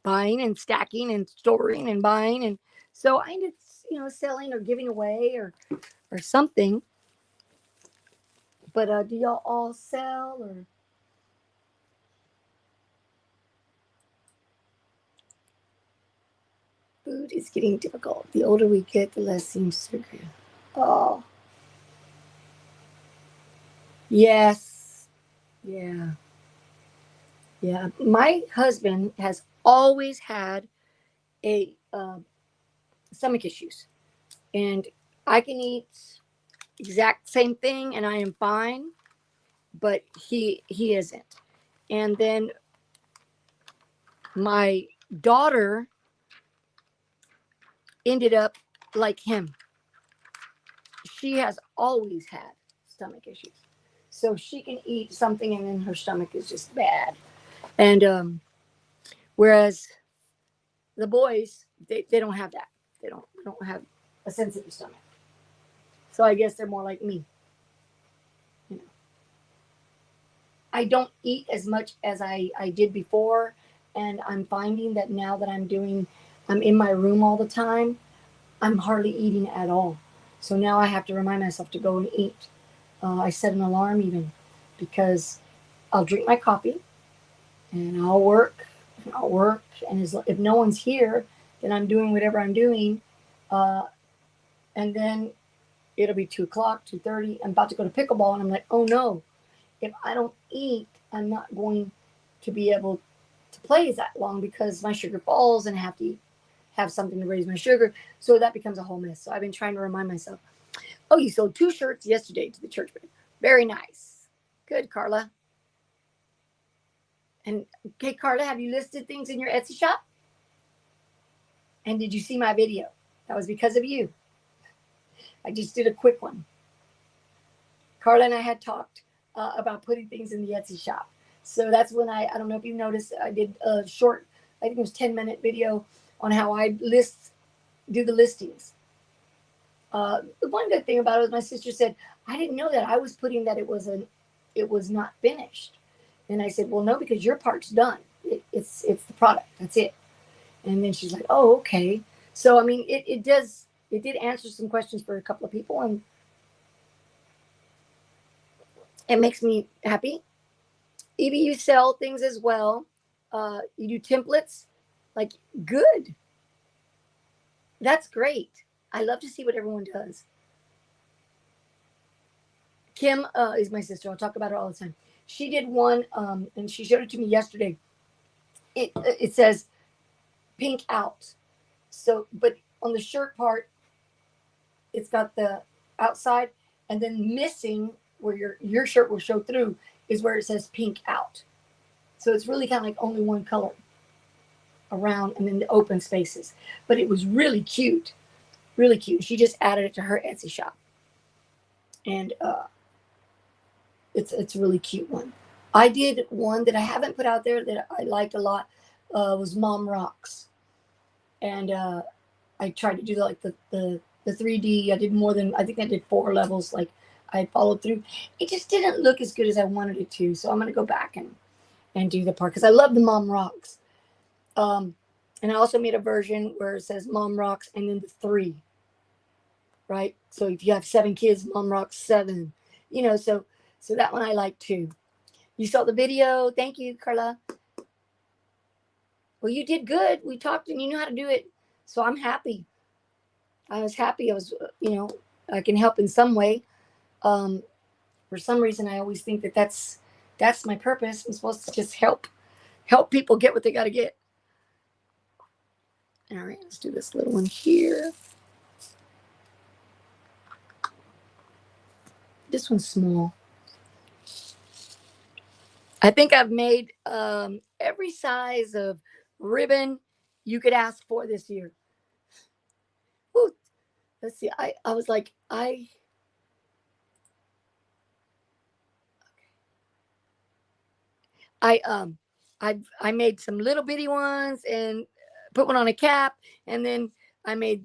buying and stacking and storing and buying. And so I ended, selling or giving away or something. But do y'all all sell or? Food is getting difficult. The older we get, the less seems to agree. Oh, yes. Yeah. Yeah. My husband has always had a stomach issues, and I can eat exact same thing and I am fine, but he isn't. And then my daughter ended up like him. She has always had stomach issues. So she can eat something and then her stomach is just bad. And whereas the boys, they don't have that. They don't have a sensitive stomach. So I guess they're more like me. You know, I don't eat as much as I did before, and I'm finding that now that I'm in my room all the time, I'm hardly eating at all. So now I have to remind myself to go and eat. I set an alarm even because I'll drink my coffee and I'll work and I'll work. And if no one's here, then I'm doing whatever I'm doing. Uh, and then it'll be 2 o'clock, 2:30. I'm about to go to pickleball and I'm like, oh no, if I don't eat, I'm not going to be able to play that long because my sugar falls and I have to have something to raise my sugar. So that becomes a whole mess. So I've been trying to remind myself, oh, you sold 2 shirts yesterday to the church. Very nice. Good, Carla. And okay, Carla, have you listed things in your Etsy shop? And did you see my video? That was because of you. I just did a quick one. Carla and I had talked about putting things in the Etsy shop. So that's when I don't know if you noticed, I did a short, I think it was 10-minute video on how I do the listings. The one good thing about it was my sister said, I didn't know that. I was putting that it was not finished. And I said, well, no, because your part's done. It's the product. That's it. And then she's like, oh, okay. So, I mean, it did answer some questions for a couple of people, and it makes me happy. Evie, you sell things as well. You do templates. Like, good. That's great. I love to see what everyone does. Kim is my sister. I'll talk about her all the time. She did one, and she showed it to me yesterday. It says pink out. So, but on the shirt part, it's got the outside, and then missing where your shirt will show through is where it says pink out. So it's really kind of like only one color around, and then the open spaces. But it was really cute, really cute. She just added it to her Etsy shop, and it's a really cute one. I did one that I haven't put out there that I liked a lot. Was Mom Rocks, and I tried to do like the 3D. I did more than, I think I did 4 levels. Like I followed through. It just didn't look as good as I wanted it to. So I'm gonna go back and do the part because I love the Mom Rocks. And I also made a version where it says Mom Rocks and then the 3. Right. So if you have 7 kids, Mom Rocks 7. So that one I like too. You saw the video. Thank you, Carla. Well, you did good. We talked and you knew how to do it. So I'm happy. I was happy. I was, I can help in some way. For some reason, I always think that that's my purpose. I'm supposed to just help people get what they got to get. All right, let's do this little one here. This one's small. I think I've made every size of ribbon you could ask for this year. Ooh, let's see. I was like, I I made some little bitty ones and put one on a cap, and then I made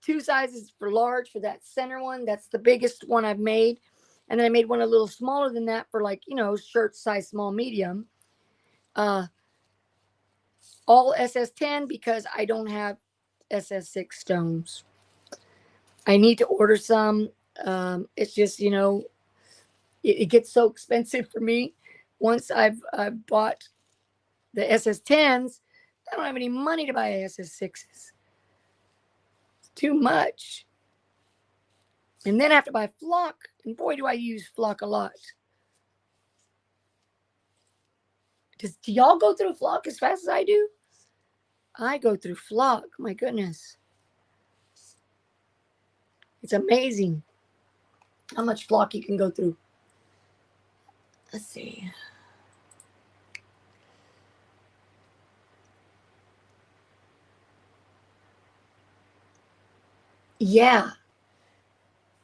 two sizes for large for that center one. That's the biggest one I've made. And then I made one a little smaller than that for, like, shirt size small medium. Uh all SS10 because I don't have SS6 stones. I need to order some. It's just, it gets so expensive for me. Once I've bought the SS10s, I don't have any money to buy SS6s. It's too much. And then I have to buy flock. And boy, do I use flock a lot. Do y'all go through flock as fast as I do? I go through flock. My goodness. It's amazing how much flock you can go through. Let's see. Yeah.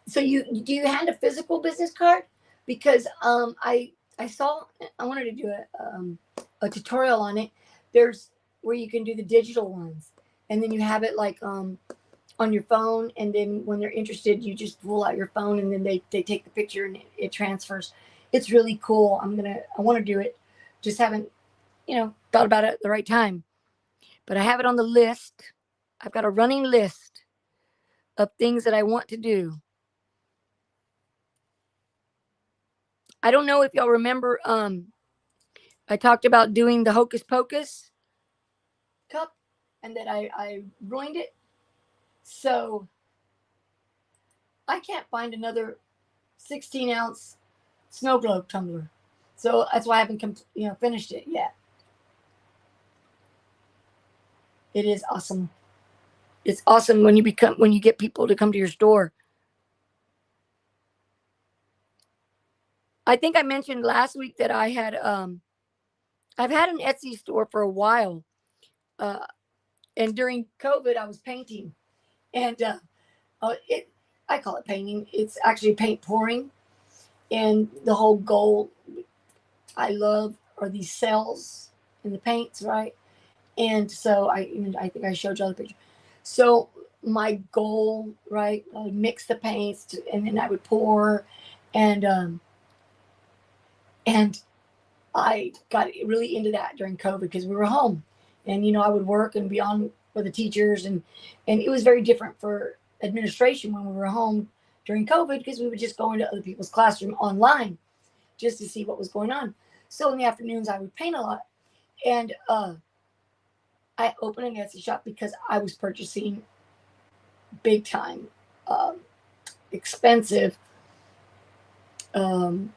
So do you hand a physical business card? Because I saw, I wanted to do a tutorial on it. There's where you can do the digital ones, and then you have it like on your phone, and then when they're interested, you just pull out your phone, and then they take the picture and it transfers. It's really cool. I want to do it. Just haven't thought about it at the right time. But I have it on the list. I've got a running list of things that I want to do. I don't know if y'all remember, I talked about doing the Hocus Pocus cup and that I ruined it. So I can't find another 16-ounce snow globe tumbler. So that's why I haven't finished it yet. It is awesome. It's awesome when you get people to come to your store. I think I mentioned last week that I've had an Etsy store for a while. And during COVID I was painting, and I call it painting. It's actually paint pouring. And the whole goal I love are these cells in the paints, right? And so I think I showed you the picture. So my goal, right, I would mix the paints and then I would pour, and I got really into that during COVID because we were home, and I would work and be on for the teachers, and it was very different for administration when we were home during COVID because we would just go into other people's classroom online just to see what was going on. So in the afternoons I would paint a lot, and I opened an Etsy shop because I was purchasing big time expensive God,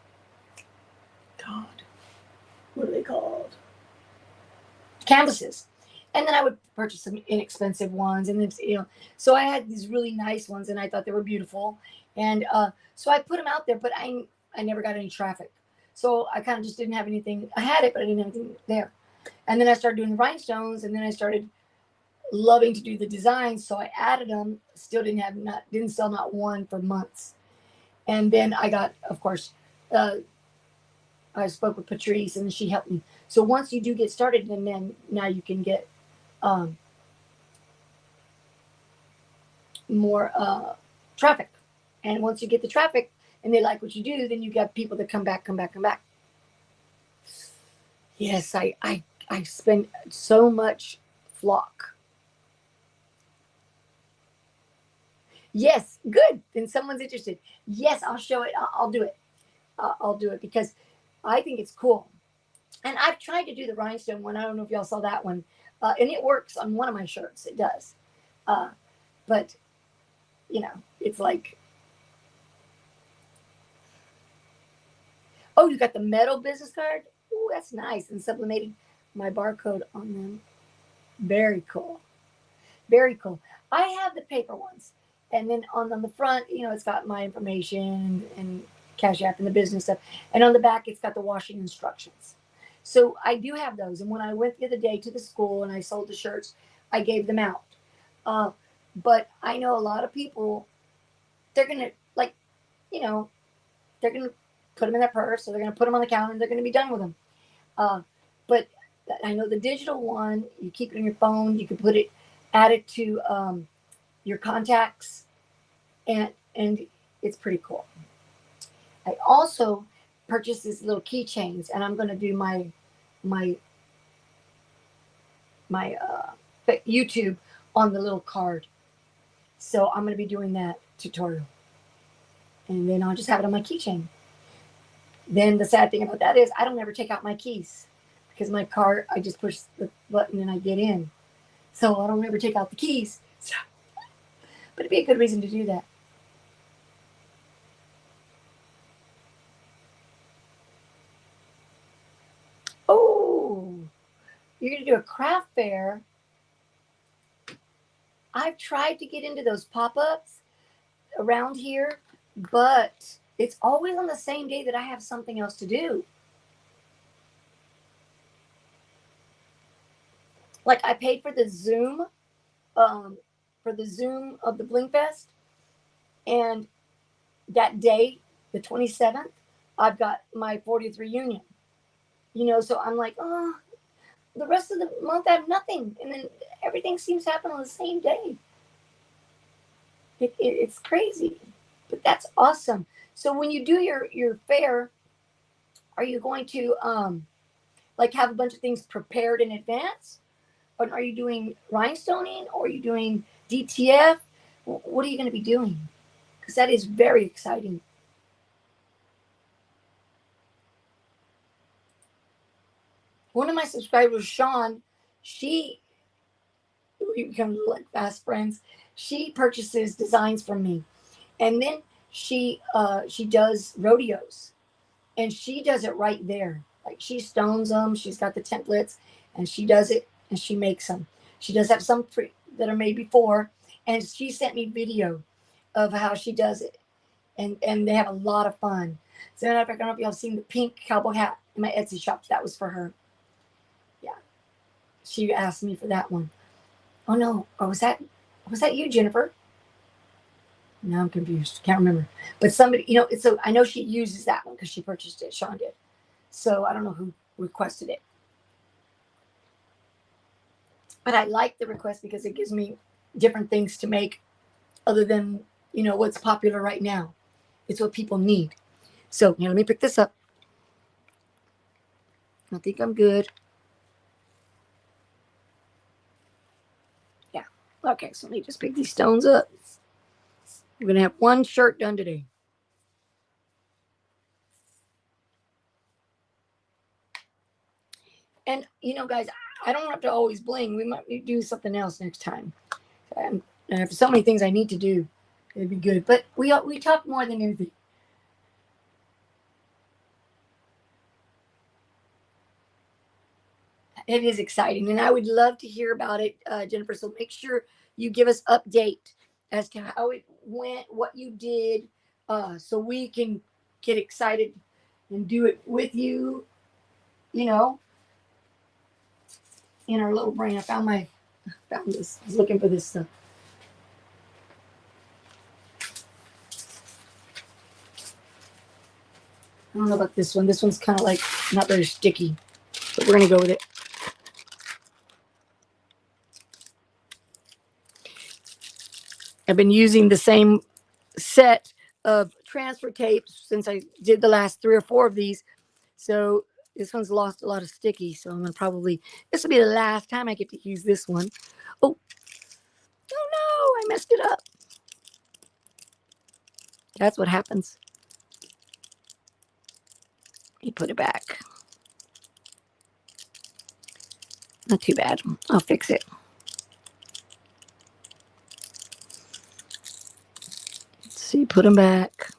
what are they called? Canvases. And then I would purchase some inexpensive ones, and then so I had these really nice ones, and I thought they were beautiful, and so I put them out there, but I never got any traffic, so I kind of just didn't have anything. I had it, but I didn't have anything there. And then I started doing the rhinestones, and then I started loving to do the designs, so I added them. Still didn't sell not one for months, and then I got, of course, I spoke with Patrice, and she helped me. So once you do get started, and then now you can get more traffic. And once you get the traffic and they like what you do, then you got people that come back. Yes, I spend so much flock. Yes, good. Then someone's interested. Yes, I'll show it. I'll do it. I'll do it because I think it's cool. And I've tried to do the rhinestone one. I don't know if y'all saw that one. And it works on one of my shirts. It does. But, it's like, oh, you got the metal business card? Oh, that's nice. And sublimated my barcode on them. Very cool. Very cool. I have the paper ones. And then on the front, it's got my information and Cash App and the business stuff. And on the back, it's got the washing instructions. So I do have those. And when I went the other day to the school and I sold the shirts, I gave them out. But I know a lot of people they're going to, like, you know, they're going to put them in their purse, or they're going to put them on the counter, and they're going to be done with them. But I know the digital one, you keep it on your phone, you can put it, add it to your contacts, and it's pretty cool. I also purchased these little keychains, and I'm going to do my YouTube on the little card. So I'm going to be doing that tutorial, and then I'll just have it on my keychain. Then the sad thing about that is I don't ever take out my keys, because my car, I just push the button and I get in. So I don't ever take out the keys. So, but it'd be a good reason to do that. Oh, you're going to do a craft fair. I've tried to get into those pop-ups around here, but it's always on the same day that I have something else to do. Like, I paid for the Zoom, of the Bling Fest, and that day, the 27th, I've got my 40th reunion. So I'm like, oh, the rest of the month I have nothing, and then everything seems to happen on the same day. It's crazy, but that's awesome. So when you do your fair, are you going to like have a bunch of things prepared in advance, or are you doing rhinestoning, or are you doing DTF? What are you going to be doing? Because that is very exciting. One of my subscribers, Sean, we become like fast friends. She purchases designs from me, and then she does rodeos, and she does it right there. Like, she stones them. She's got the templates, and she does it, and she makes them. She does have some that are made before, and she sent me video of how she does it, and they have a lot of fun. So I don't know if y'all have seen the pink cowboy hat in my Etsy shop. That was for her. Yeah, she asked me for that one. Oh no, or was that you, Jennifer? Now I'm confused. Can't remember. But somebody, so I know she uses that one because she purchased it. Sean did. So I don't know who requested it. But I like the request because it gives me different things to make other than, what's popular right now. It's what people need. So let me pick this up. I think I'm good. Yeah. Okay, so let me just pick these stones up. We're going to have one shirt done today. And, guys, I don't have to always bling. We might do something else next time. I have so many things I need to do. It'd be good. But we talk more than anything. It is exciting, and I would love to hear about it, Jennifer. So make sure you give us update as to how it went, what you did, so we can get excited and do it with you, in our little brain. I found this. I was looking for this stuff. I don't know about this one. This one's kind of like not very sticky, but we're going to go with it. I've been using the same set of transfer tapes since I did the last 3 or 4 of these. So this one's lost a lot of sticky. So I'm going to this will be the last time I get to use this one. Oh no, I messed it up. That's what happens. Let me put it back. Not too bad. I'll fix it. Let's see, put them back.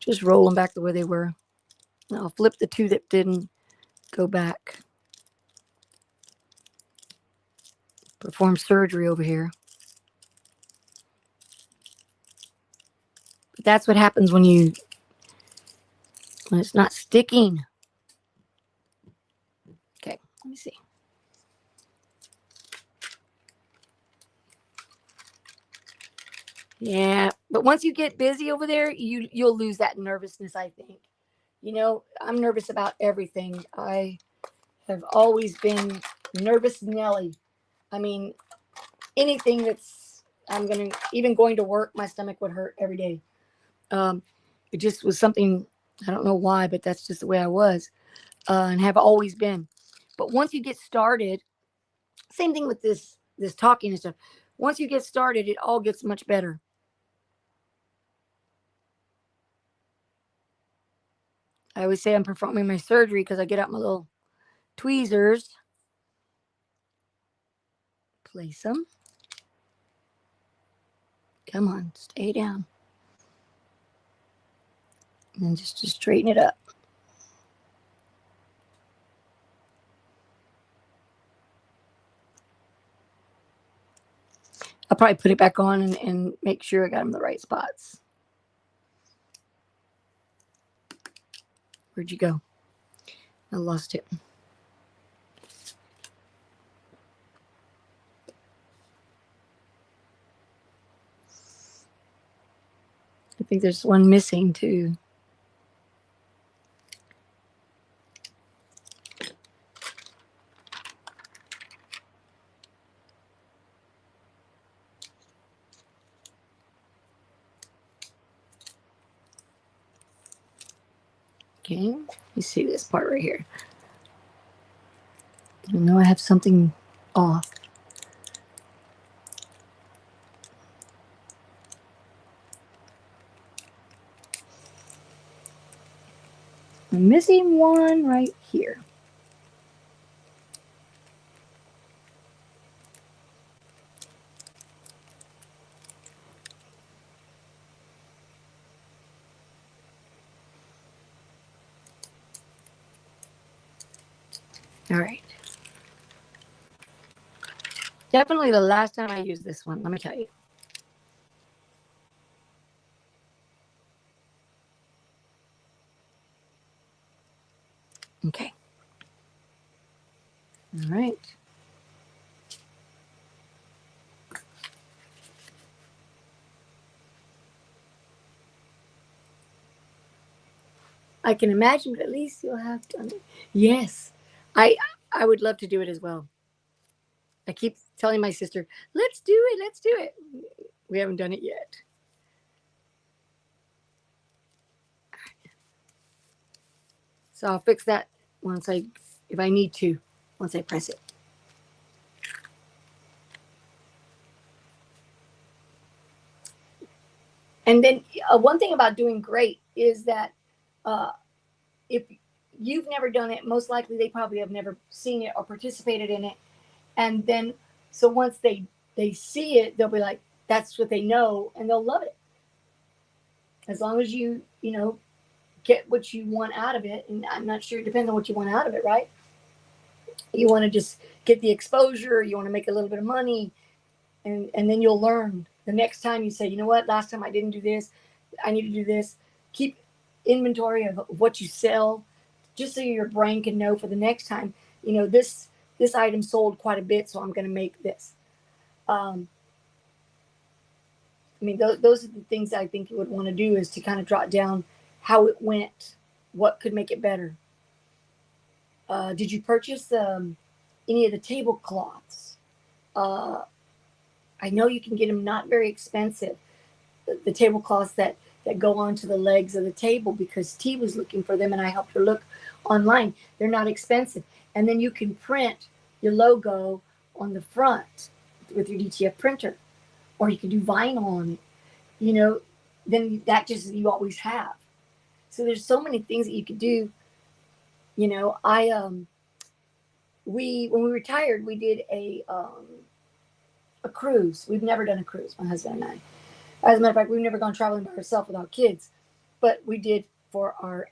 Just roll them back the way they were. I'll flip the 2 that didn't go back. Perform surgery over here. But that's what happens when it's not sticking. Okay, let me see. Yeah, but once you get busy over there, you'll lose that nervousness, I think. I'm nervous about everything. I have always been nervous Nelly. I mean, anything that's even going to work, my stomach would hurt every day. Um, it just was something, I don't know why, but that's just the way I was, and have always been. But once you get started, same thing with this talking and stuff. Once you get started, it all gets much better. I always say I'm performing my surgery because I get out my little tweezers, place them. Come on, stay down. And then just straighten it up. I'll probably put it back on and make sure I got them in the right spots. Where'd you go? I lost it. I think there's one missing too. Okay, you see this part right here. I know I have something off. I'm missing one right here. All right. Definitely the last time I used this one, let me tell you. Okay. All right. I can imagine, but at least you'll have done it. Yes. I would love to do it as well. I keep telling my sister, let's do it, let's do it. We haven't done it yet. So I'll fix that if I need to, once I press it. And then one thing about doing great is that if you've never done it, most likely they probably have never seen it or participated in it. And then, so once they see it, they'll be like, that's what they know, and they'll love it. As long as you get what you want out of it. And I'm not sure, it depends on what you want out of it, right? You want to just get the exposure, you want to make a little bit of money, and then you'll learn. The next time you say, you know what, last time I didn't do this, I need to do this. Keep inventory of what you sell, just so your brain can know for the next time, this item sold quite a bit, so I'm going to make this. I mean, those are the things I think you would want to do, is to kind of jot down how it went, what could make it better. Did you purchase any of the tablecloths? I know you can get them not very expensive. The tablecloths that go onto the legs of the table, because T was looking for them and I helped her look online. They're not expensive. And then you can print your logo on the front with your DTF printer, or you can do vinyl on it. Then that just, you always have. So there's so many things that you could do. When we retired, we did a cruise. We've never done a cruise, my husband and I. As a matter of fact, we've never gone traveling by ourselves without kids, but we did for our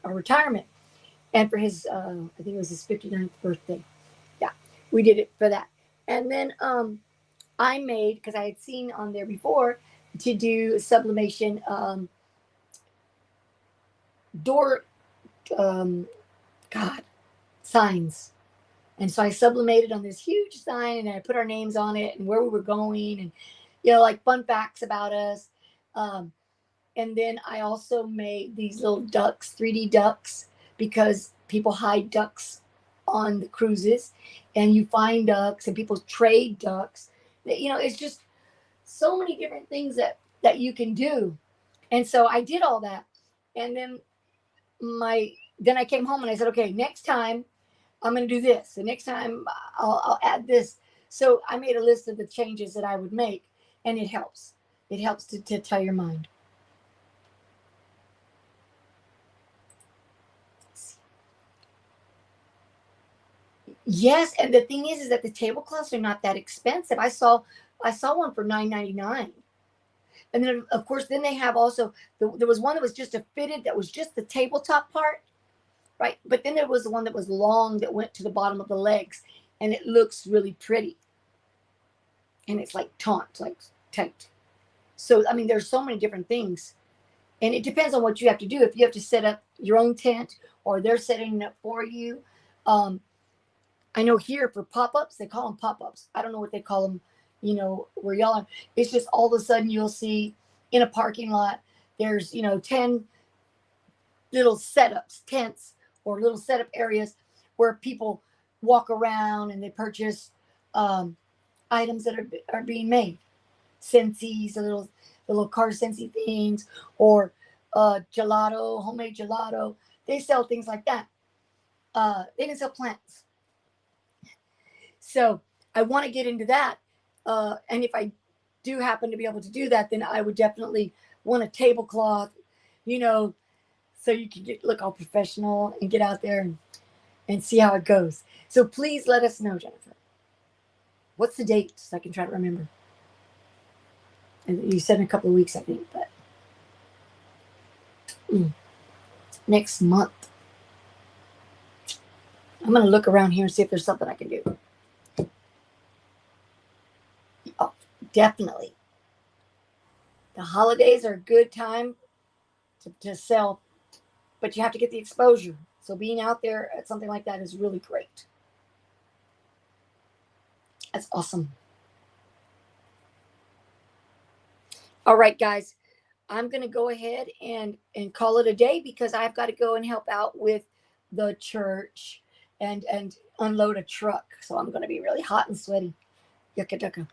retirement, and for his, I think it was his 59th birthday. Yeah, we did it for that. And then I made, because I had seen on there before, to do sublimation door, signs. And so I sublimated on this huge sign, and I put our names on it and where we were going, and like fun facts about us. Um, and then I also made these little ducks, 3D ducks, because people hide ducks on the cruises, and you find ducks, and people trade ducks. It's just so many different things that you can do. And so I did all that, and then I came home and I said, okay, next time I'm going to do this. The next time I'll add this. So I made a list of the changes that I would make, and it helps. It helps to tell your mind. Yes, and the thing is that the tablecloths are not that expensive. I saw one for $9.99. And then of course then they have also there was one that was just a fitted, that was just the tabletop part, right? But then there was the one that was long that went to the bottom of the legs, and it looks really pretty. And it's like tight. So I mean, there's so many different things, and it depends on what you have to do. If you have to set up your own tent, or they're setting it up for you. I know here for pop-ups, they call them pop-ups. I don't know what they call them, where y'all are. It's just all of a sudden you'll see in a parking lot, there's 10 little setups, tents, or little setup areas where people walk around and they purchase items that are being made. Scentsies, the little car Scentsy things, or gelato, homemade gelato. They sell things like that. They can sell plants. So I want to get into that. And if I do happen to be able to do that, then I would definitely want a tablecloth, so you can look all professional and get out there and see how it goes. So please let us know, Jennifer. What's the date, so I can try to remember? And you said in a couple of weeks, I think, but next month. I'm going to look around here and see if there's something I can do. Oh, definitely. The holidays are a good time to sell, but you have to get the exposure. So being out there at something like that is really great. That's awesome. All right, guys, I'm going to go ahead and call it a day, because I've got to go and help out with the church and unload a truck. So I'm going to be really hot and sweaty. Yucca ducka.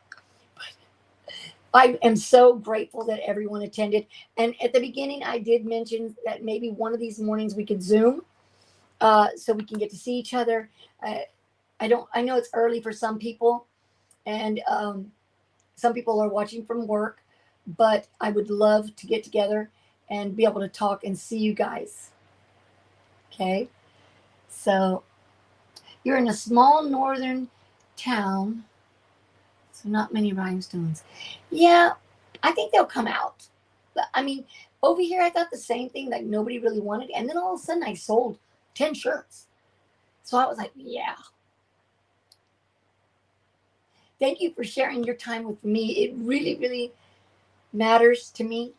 I am so grateful that everyone attended. And at the beginning, I did mention that maybe one of these mornings we could Zoom, so we can get to see each other. I know it's early for some people, and some people are watching from work, but I would love to get together and be able to talk and see you guys. Okay. So you're in a small northern town, so not many rhinestones. Yeah, I think they'll come out. But I mean, over here, I thought the same thing, like nobody really wanted. And then all of a sudden I sold 10 shirts. So I was like, yeah. Thank you for sharing your time with me. It really, really matters to me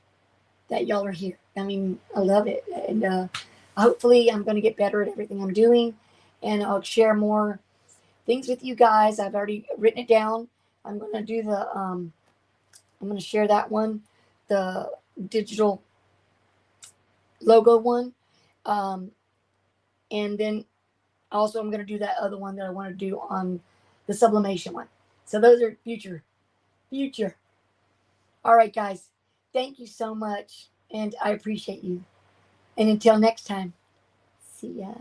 that y'all are here. I mean, I love it. And hopefully I'm going to get better at everything I'm doing. And I'll share more things with you guys. I've already written it down. I'm going to do I'm going to share that one, the digital logo one. And then also I'm going to do that other one that I want to do on the sublimation one. So those are future. All right, guys. Thank you so much. And I appreciate you. And until next time, see ya.